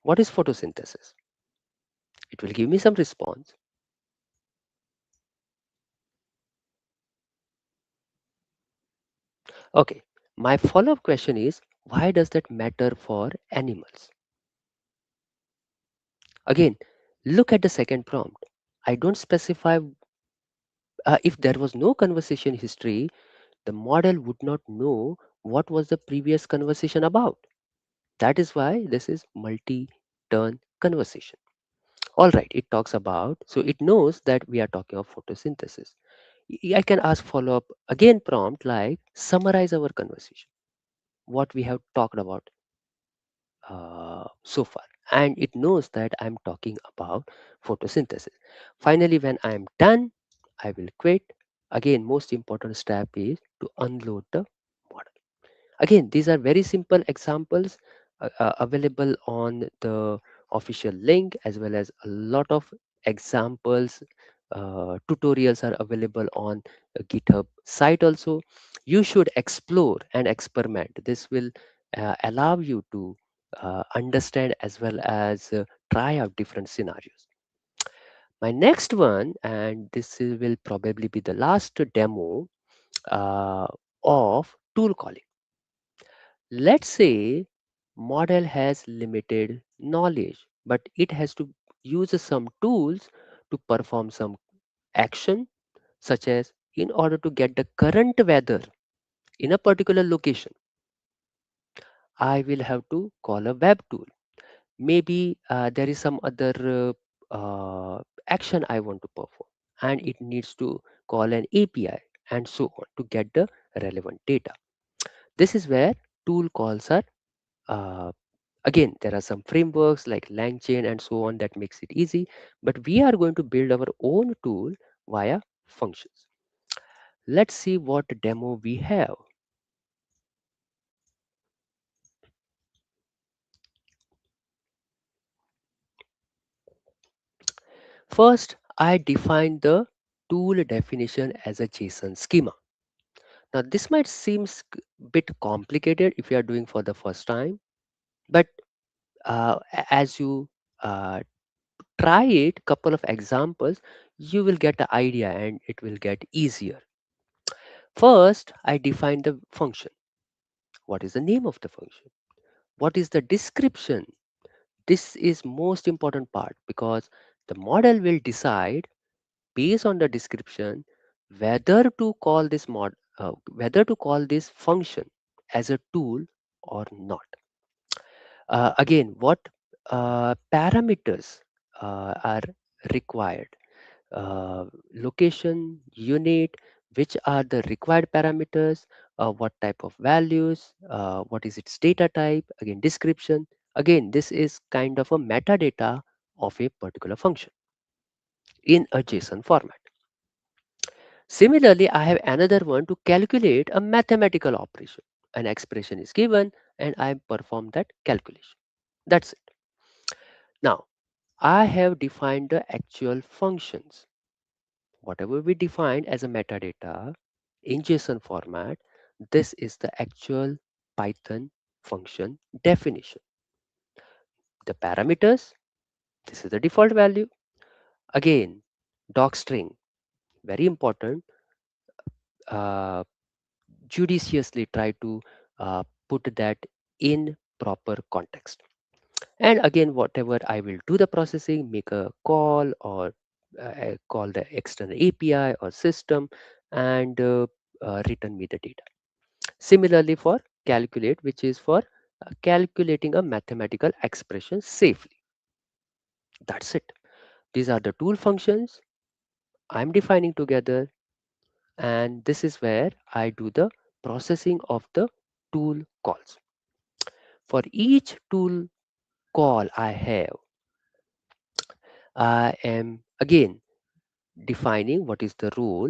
What is photosynthesis? It will give me some response. Okay, my follow-up question is, why does that matter for animals? Again, look at the second prompt. I don't specify, if there was no conversation history, the model would not know What was the previous conversation about? That is why this is multi-turn conversation. All right, it talks about, so it knows that we are talking of photosynthesis. I can ask follow-up again prompt like summarize our conversation, what we have talked about so far. And it knows that I'm talking about photosynthesis. Finally, when I'm done, I will quit. Again, most important step is to unload the model. Again, these are very simple examples available on the official link, as well as a lot of examples. Tutorials are available on the GitHub site also. You should explore and experiment. This will allow you to understand as well as try out different scenarios. My next one, and will probably be the last demo uh, of tool calling. Let's say model has limited knowledge, but it has to use some tools to perform some action, such as in order to get the current weather in a particular location, I will have to call a web tool. Maybe there is some other action I want to perform, and it needs to call an API and so on to get the relevant data. This is where tool calls are. Uh, Again, there are some frameworks like LangChain and so on that makes it easy, but we are going to build our own tool via functions. Let's see what demo we have. First, I define the tool definition as a JSON schema. Now, this might seem bit complicated if you are doing for the first time, but as you uh, try it, couple of examples, you will get the idea and it will get easier. First, I define the function. What is the name of the function? What is the description? This is most important part because the model will decide based on the description whether to call this whether to call this function as a tool or not. Again, what parameters are required? Location, unit, which are the required parameters, what type of values, what is its data type, again, description. Again, this is kind of a metadata of a particular function in a JSON format. Similarly, I have another one to calculate a mathematical operation. An expression is given and I perform that calculation. That's it. Now, I have defined the actual functions. Whatever we define as a metadata in JSON format, this is the actual Python function definition. The parameters, this is the default value. Again, docstring, very important. Uh, Judiciously try to put that in proper context. And again, whatever I will do the processing, make a call or call the external API or system and return me the data. Similarly for calculate, which is for calculating a mathematical expression safely. That's it. These are the tool functions I'm defining together, and this is where I do the processing of the tool calls. For each tool call I have, I am again defining what is the role,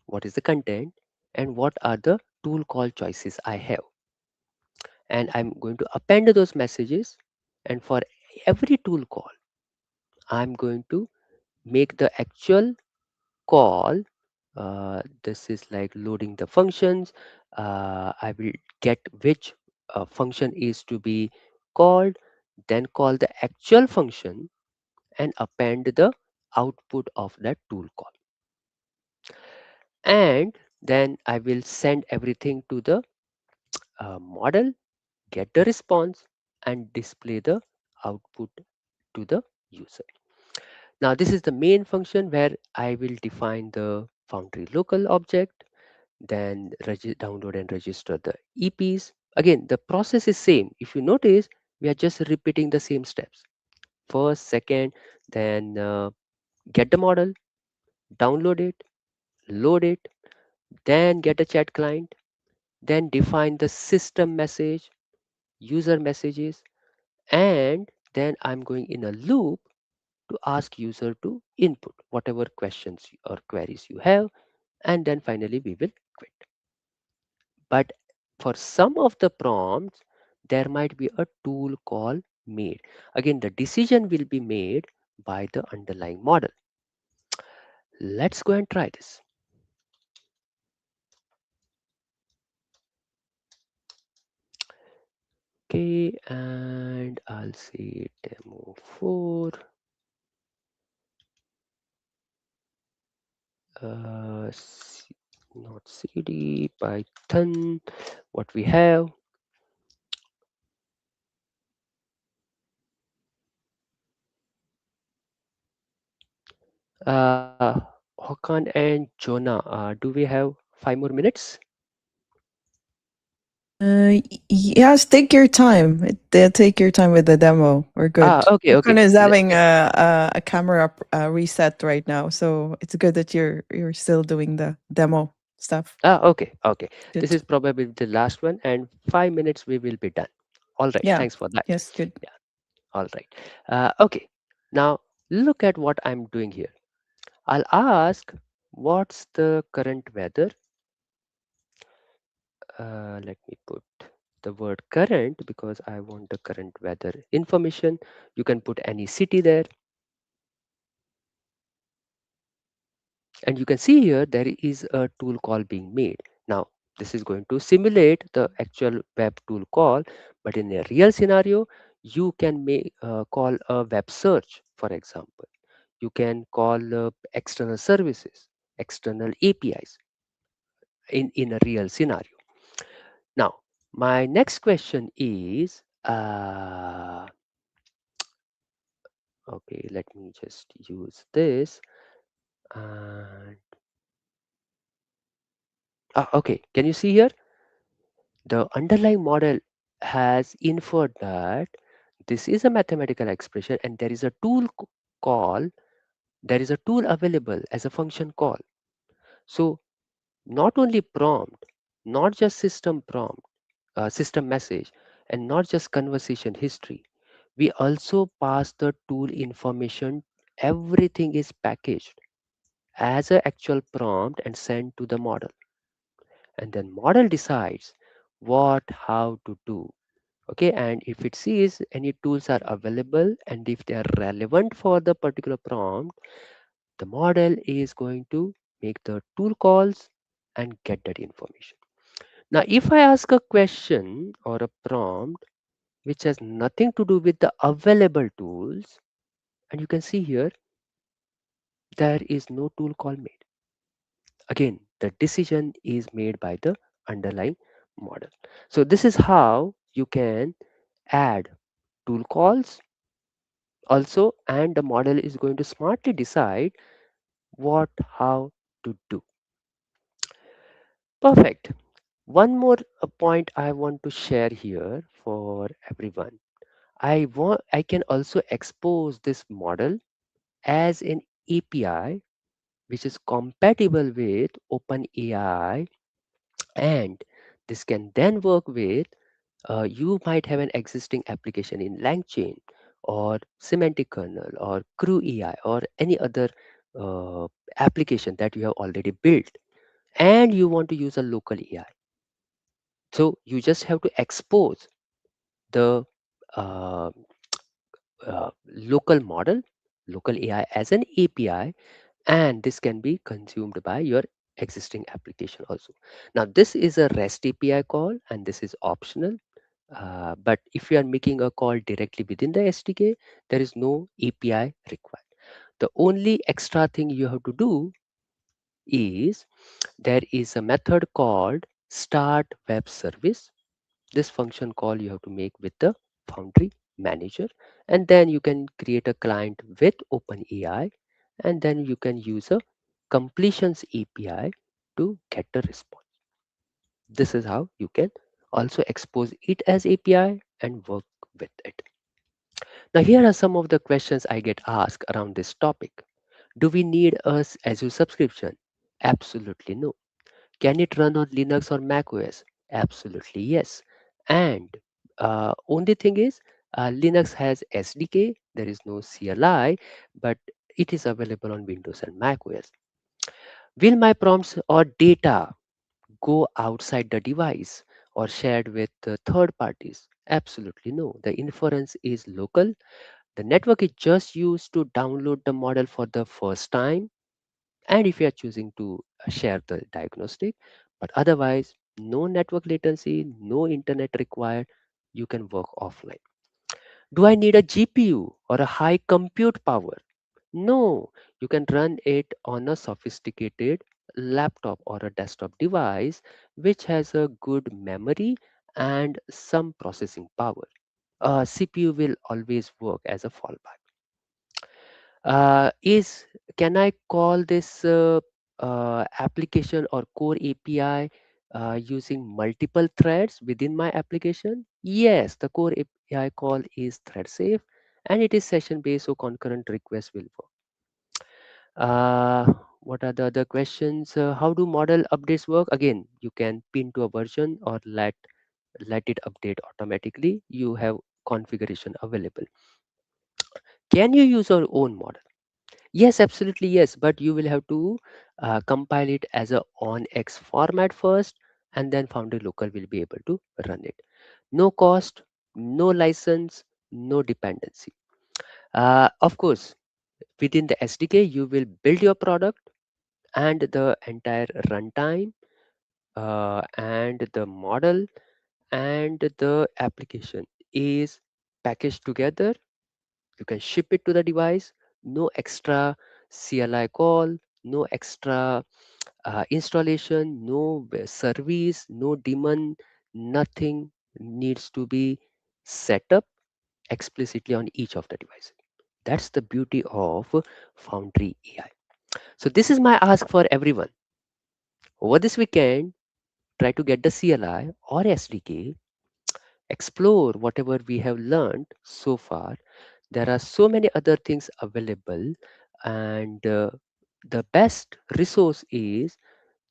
what is the content, and what are the tool call choices I have. And I'm going to append those messages. And for every tool call, I'm going to make the actual call. This is like loading the functions. I will get which function is to be called, then call the actual function and append the output of that tool call. And then I will send everything to the model, get the response, and display the output to the user. Now, this is the main function where I will define the Foundry local object. then download and register the EPs. Again, the process is same. If you notice, we are just repeating the same steps. First, second, then get the model, download it, load it, then get a chat client, then define the system message, user messages, and then I'm going in a loop to ask user to input whatever questions or queries you have, and then finally we will quit. But for some of the prompts, there might be a tool call made. Again, the decision will be made by the underlying model. Let's go and try this. Okay, and I'll say demo 4. Not CD, Python, what we have. Hakan and Jonah, do we have 5 more minutes? Yes, take your time. Take your time with the demo. We're good. Okay, Ukon okay. is having a camera reset right now, so it's good that you're still doing the demo stuff. Okay, okay. This Good. is probably the last one, and 5 minutes we will be done. All right, Yeah. thanks for that. Yes. Good. Yeah, all right. Okay, now look at what I'm doing here. I'll ask, what's the current weather? Let me put the word current because I want the current weather information. You can put any city there. And you can see here there is a tool call being made. Now, this is going to simulate the actual web tool call, but in a real scenario, you can make call a web search, for example. You can call external services, external APIs in a real scenario. Now, my next question is, okay, let me just use this. And, okay, can you see here? The underlying model has inferred that this is a mathematical expression and there is a call, there is a tool available as a function call. So not only prompt, not just system prompt, system message, and not just conversation history, we also pass the tool information. Everything is packaged as an actual prompt and sent to the model. And then model decides what, how to do. Okay, and if it sees any tools are available and if they are relevant for the particular prompt, the model is going to make the tool calls and get that information. Now, if I ask a question or a prompt which has nothing to do with the available tools, and you can see here, there is no tool call made. Again, the decision is made by the underlying model. So this is how you can add tool calls also, and the model is going to smartly decide what, how to do. Perfect. One more point I want to share here for everyone. I can also expose this model as an API which is compatible with OpenAI, and this can then work with, you might have an existing application in LangChain or semantic kernel or CrewAI or any other uh, application that you have already built, and you want to use a local AI. So you just have to expose the uh, local model, local AI as an API, and this can be consumed by your existing application also. Now, this is a REST API call and this is optional. But if you are making a call directly within the SDK, there is no API required. The only extra thing you have to do is there is a method called start web service. This function call you have to make with the Foundry manager, and then you can create a client with OpenAI, and then you can use a completions API to get the response. This is how you can also expose it as API and work with it. Now, here are some of the questions I get asked around this topic. Do we need a Azure subscription? Absolutely no. Can it run on Linux or macOS? Absolutely yes. And only thing is, Linux has SDK. There is no CLI, but it is available on Windows and macOS. Will my prompts or data go outside the device or shared with third parties? Absolutely no. The inference is local. The network is just used to download the model for the first time, and if you are choosing to share the diagnostic, but otherwise, no network latency, no internet required, you can work offline. Do I need a GPU or a high compute power? No, you can run it on a sophisticated laptop or a desktop device which has a good memory and some processing power. A CPU will always work as a fallback. Is Can I call this application or core API using multiple threads within my application? Yes, the core API call is thread safe and it is session based, so concurrent requests will work. What are the other questions? How do model updates work? Again, you can pin to a version or let it update automatically. You have configuration available. Can you use your own model? Yes, absolutely yes, but you will have to compile it as a onX format first, and then Foundry Local will be able to run it. No cost, no license, no dependency. Of course, within the SDK, you will build your product and the entire runtime and the model and the application is packaged together. You can ship it to the device. No extra CLI call, no extra installation, no service, no daemon, nothing needs to be set up explicitly on each of the devices. That's the beauty of Foundry AI. So this is my ask for everyone. Over this weekend, try to get the CLI or SDK, explore whatever we have learned so far. There are so many other things available, and the best resource is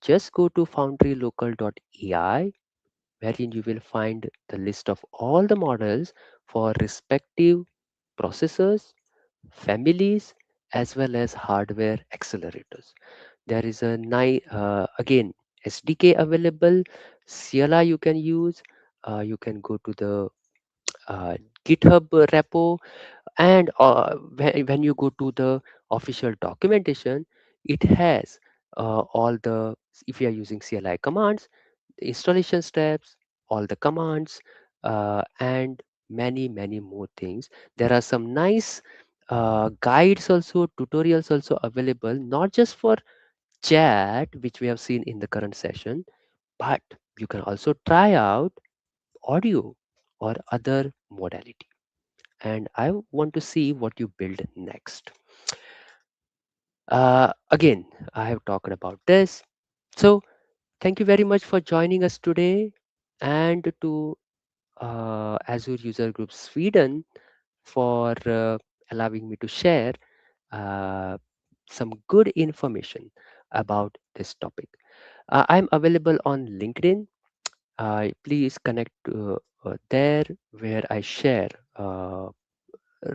just go to foundrylocal.ai, wherein you will find the list of all the models for respective processors, families, as well as hardware accelerators. There is a again SDK available, CLI you can use. You can go to the uh, GitHub repo, and when you go to the official documentation, it has all the, if you are using CLI commands, the installation steps, all the commands, and many more things. There are some nice guides also, tutorials also available, not just for chat which we have seen in the current session, but you can also try out audio or other modality, and I want to see what you build next. Again, I have talked about this. So, thank you very much for joining us today, and to Azure User Group Sweden for allowing me to share uh, some good information about this topic. I'm available on LinkedIn. Please connect there, where I share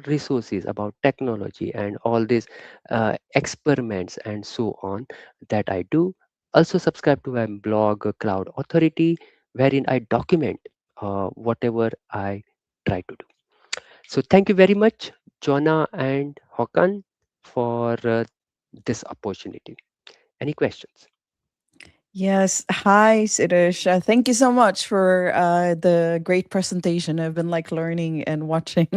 resources about technology and all these experiments and so on that I do. Also subscribe to my blog Cloud Authority, wherein I document whatever I try to do. So thank you very much, Jonna and Håkan, for this opportunity. Any questions? Yes. Hi, Siddharth. Thank you so much for the great presentation. I've been like learning and watching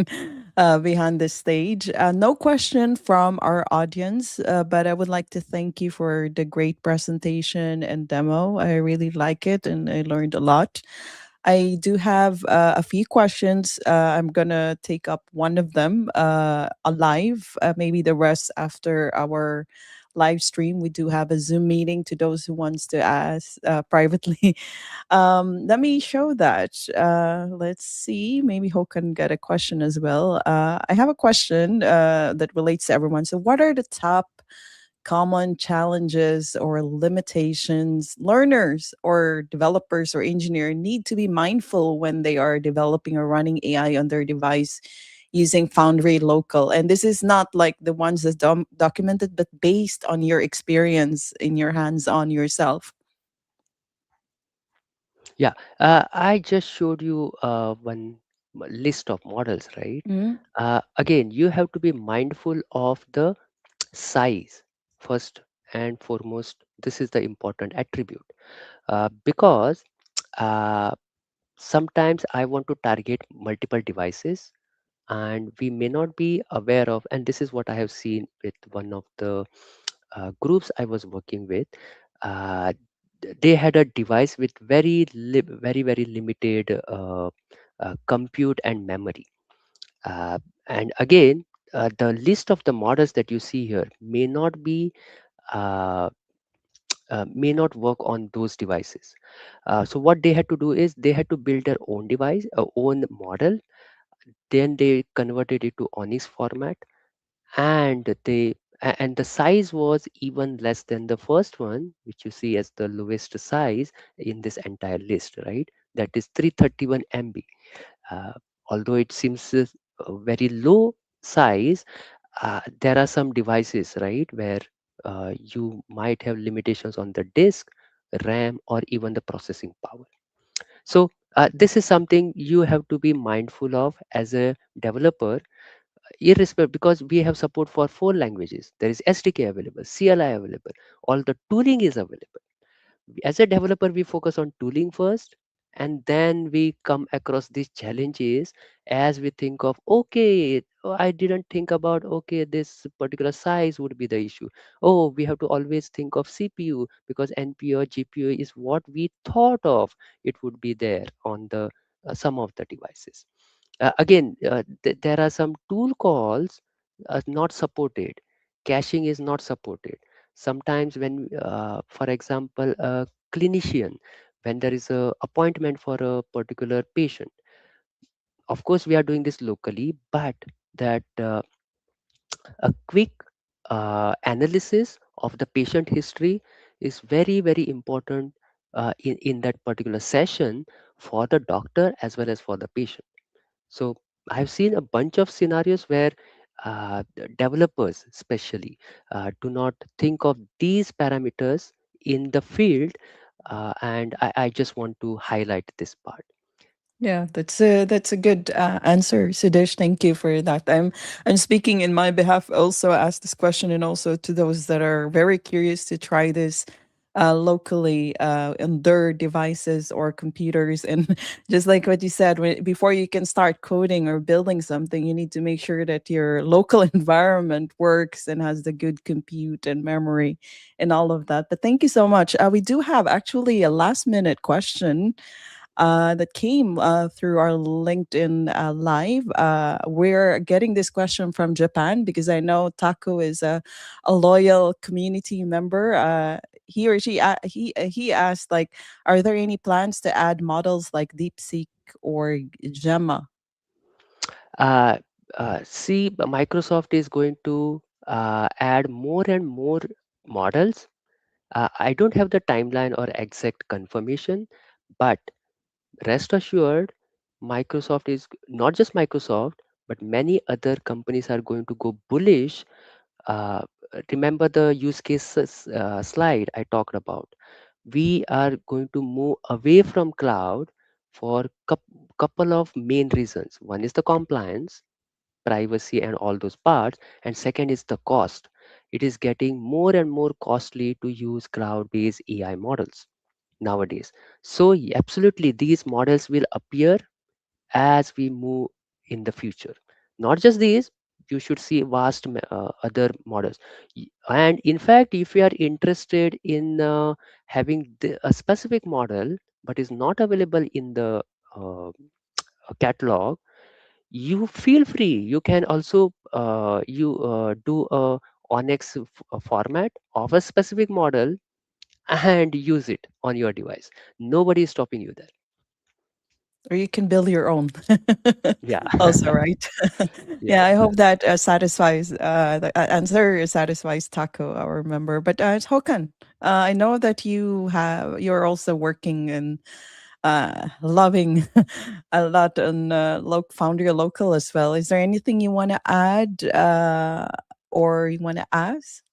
behind the stage. No question from our audience, but I would like to thank you for the great presentation and demo. I really like it and I learned a lot. I do have a few questions. I'm going to take up one of them alive, maybe the rest after our live stream. We do have a Zoom meeting to those who wants to ask privately. Let me show that. Let's see. Maybe Ho can get a question as well. I have a question that relates to everyone. So, what are the top common challenges or limitations learners or developers or engineer need to be mindful when they are developing or running AI on their device using Foundry Local? And this is not like the ones that's documented, but based on your experience in your hands on yourself. Yeah, I just showed you one list of models, right? Mhm. Again, you have to be mindful of the size first and foremost. This is the important attribute because uh, sometimes I want to target multiple devices and we may not be aware of, and this is what I have seen with one of the groups I was working with. uh, they had a device with very limited compute and memory. uh, and again, the list of the models that you see here uh, may not work on those devices. So what they had to do is they had to build their own device, own model. Then they converted it to Onyx format, and and the size was even less than the first one, which you see as the lowest size in this entire list, right? That is 331 MB. Uh, Although it seems a very low size, there are some devices, right, where you might have limitations on the disk, RAM, or even the processing power. So this is something you have to be mindful of as a developer, irrespective, because we have support for 4 languages. There is SDK available, CLI available, all the tooling is available. As a developer, we focus on tooling first, and then we come across these challenges as we think of, okay, oh, I didn't think about, okay, this particular size would be the issue. Oh, we have to always think of CPU because NPU or GPU is what we thought of it would be there on the some of the devices. Again, there are some tool calls not supported. Caching is not supported. Sometimes when, for example, a clinician, when there is a appointment for a particular patient, of course we are doing this locally, but that a quick analysis of the patient history is very important in that particular session for the doctor as well as for the patient. So I've seen a bunch of scenarios where the developers, especially, do not think of these parameters in the field, and I just want to highlight this part. Yeah, that's a good answer, Sidesh. Thank you for that. I'm speaking in my behalf. Also, ask this question, and also to those that are very curious to try this locally on their devices or computers. And just like what you said, before you can start coding or building something, you need to make sure that your local environment works and has the good compute and memory and all of that. But thank you so much. We do have actually a last minute question that came through our LinkedIn live. We're getting this question from Japan because I know Taco is a loyal community member. He or she he asked, like, are there any plans to add models like DeepSeek or Gemma? Uh, See, Microsoft is going to add more and more models. I don't have the timeline or exact confirmation, but rest assured, Microsoft is not just Microsoft, but many other companies are going to go bullish. uh, Remember the use cases slide I talked about. We are going to move away from cloud for couple of main reasons. One is the compliance, privacy, and all those parts, and second is the cost. It is getting more and more costly to use cloud based AI models nowadays. So absolutely, these models will appear as we move in the future. Not just these, you should see vast other models. And in fact, if you are interested in having a specific model but is not available in the catalog, you feel free. You can also you do a Onyx format of a specific model and use it on your device. Nobody is stopping you there. Or you can build your own. Yeah. Also, right? Yeah, I Yes. hope that satisfies the answer satisfies Taco, our member. But Håkan, I know that you're also working and loving a lot on Foundry Local as well. Is there anything you want to add or you want to ask?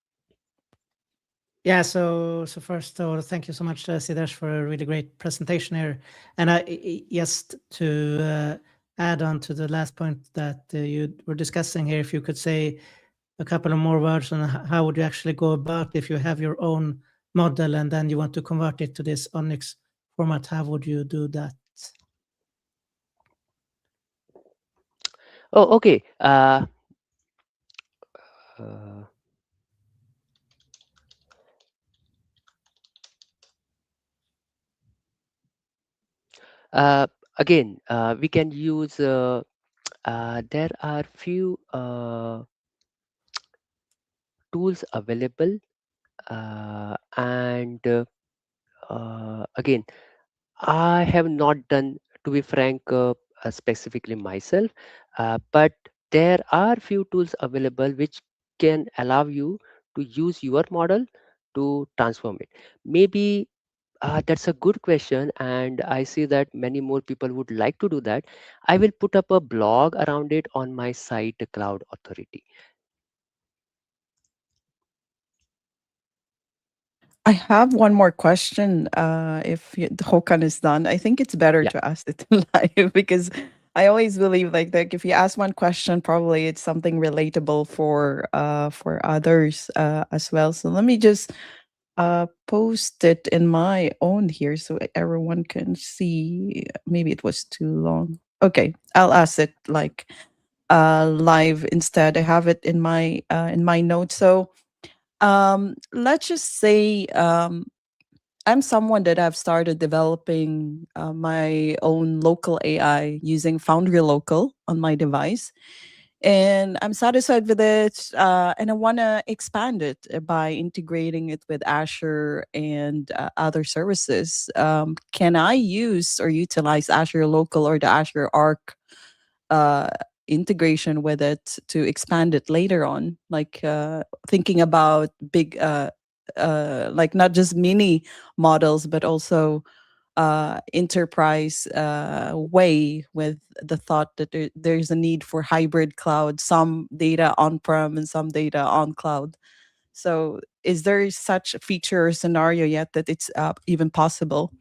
Yeah, so first of all, thank you so much, Siddharth, for a really great presentation here. And just to add on to the last point that you were discussing here, if you could say a couple of more words on how would you actually go about if you have your own model and then you want to convert it to this Onyx format, how would you do that? Oh, okay. Uh, uh, Again, we can use. There are few tools available, and again, I have not done, to be frank, specifically myself, but there are few tools available which can allow you to use your model to transform it. Maybe that's a good question, and I see that many more people would like to do that. I will put up a blog around it on my site, Cloud Authority. I have one more question. If Håkan is done, I think it's better Yeah. to ask it live because I always believe like if you ask one question, probably it's something relatable for others as well. So let me just post it in my own here so everyone can see. Maybe it was too long. Okay, I'll ask it like live instead. I have it in my notes. So let's just say I'm someone that I've started developing my own local AI using Foundry Local on my device. And I'm satisfied with it. And I want to expand it by integrating it with Azure and other services. Can I use or utilize Azure Local or the Azure Arc uh, integration with it to expand it later on? Like thinking about big like not just mini models but also enterprise way, with the thought that there's a need for hybrid cloud, some data on-prem and some data on cloud. So is there such a feature or scenario yet that it's even possible?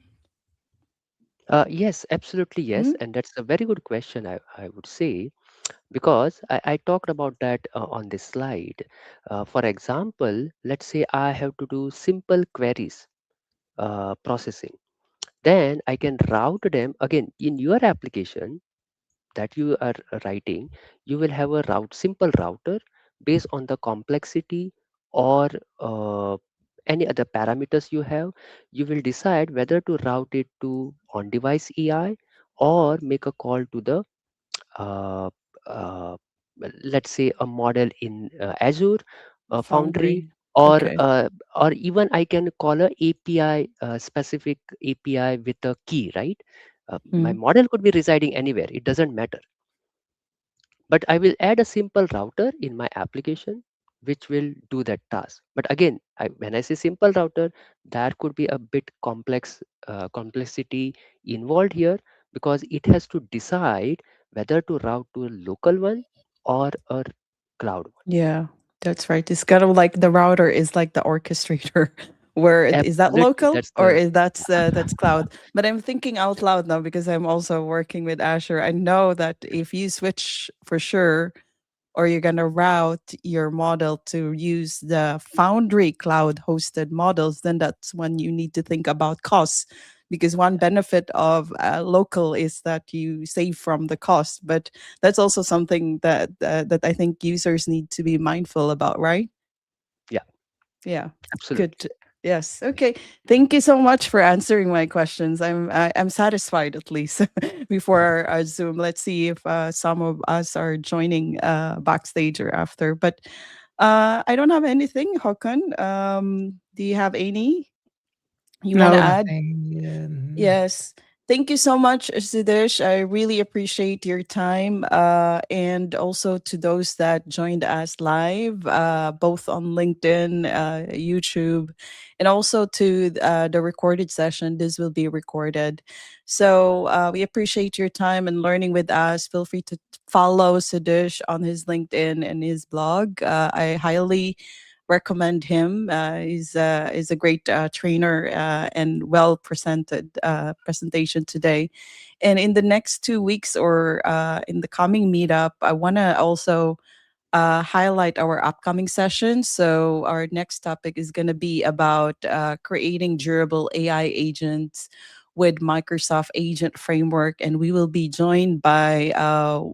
Yes, absolutely yes, Mm? and that's a very good question. I would say, because I talked about that on this slide. For example, let's say I have to do simple queries processing. Then I can route them again in your application that you are writing. You will have a simple router based on the complexity or uh, any other parameters you have. You will decide whether to route it to on device EI or make a call to the uh, uh, let's say a model in Azure Foundry, Foundry. or Okay. even I can call a API, specific API with a key, right? My Mm. model could be residing anywhere, it doesn't matter, but I will add a simple router in my application which will do that task. But again, when I say simple router, there could be a bit complexity involved here, because it has to decide whether to route to a local one or a cloud one. Yeah, that's right. It's kind of like the router is like the orchestrator. Where is that Absolutely, local that's or the is that's cloud? But I'm thinking out loud now because I'm also working with Azure. I know that if you switch for sure, or you're going to route your model to use the Foundry cloud hosted models, then that's when you need to think about costs. Because one benefit of local is that you save from the cost, but that's also something that I think users need to be mindful about, right? yeah, Yeah, good. absolutely. Yes. Okay. Thank you so much for answering my questions. I'm satisfied at least before our Zoom. Let's see if some of us are joining backstage or after. But I don't have anything, Håkon. Do you have any you want to No, add? nothing. Yes. Thank you so much, Siddharth. I really appreciate your time. And also to those that joined us live, both on LinkedIn, YouTube, and also to the recorded session. This will be recorded. So we appreciate your time and learning with us. Feel free to follow Siddharth on his LinkedIn and his blog. I highly recommend him. He's a great trainer and well presented presentation today. And in the next 2 weeks or in the coming meetup, I want to also highlight our upcoming session. So our next topic is going to be about creating durable AI agents with Microsoft Agent Framework, and we will be joined by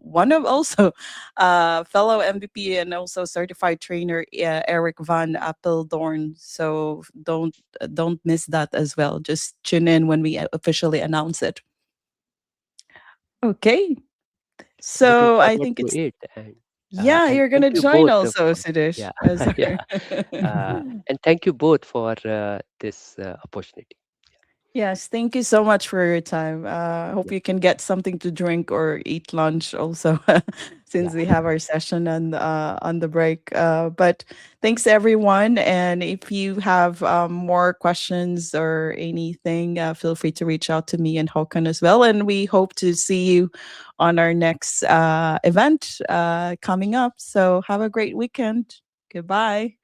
one of also fellow MVP and also certified trainer Eric van Apeldoorn. So don't miss that as well. Just tune in when we officially announce it. Okay, Looking so I forward think to it's it. And yeah, and you're thank gonna you join both also, for, Siddharth. yeah, As yeah. And thank you both for this opportunity. yes, thank you so much for your time. Hope Yeah, you can get something to drink or eat lunch also, yeah, since we have our session on the break. But thanks everyone, and if you have more questions or anything, feel free to reach out to me and Håkon as well. And we hope to see you on our next event coming up. So have a great weekend. Goodbye.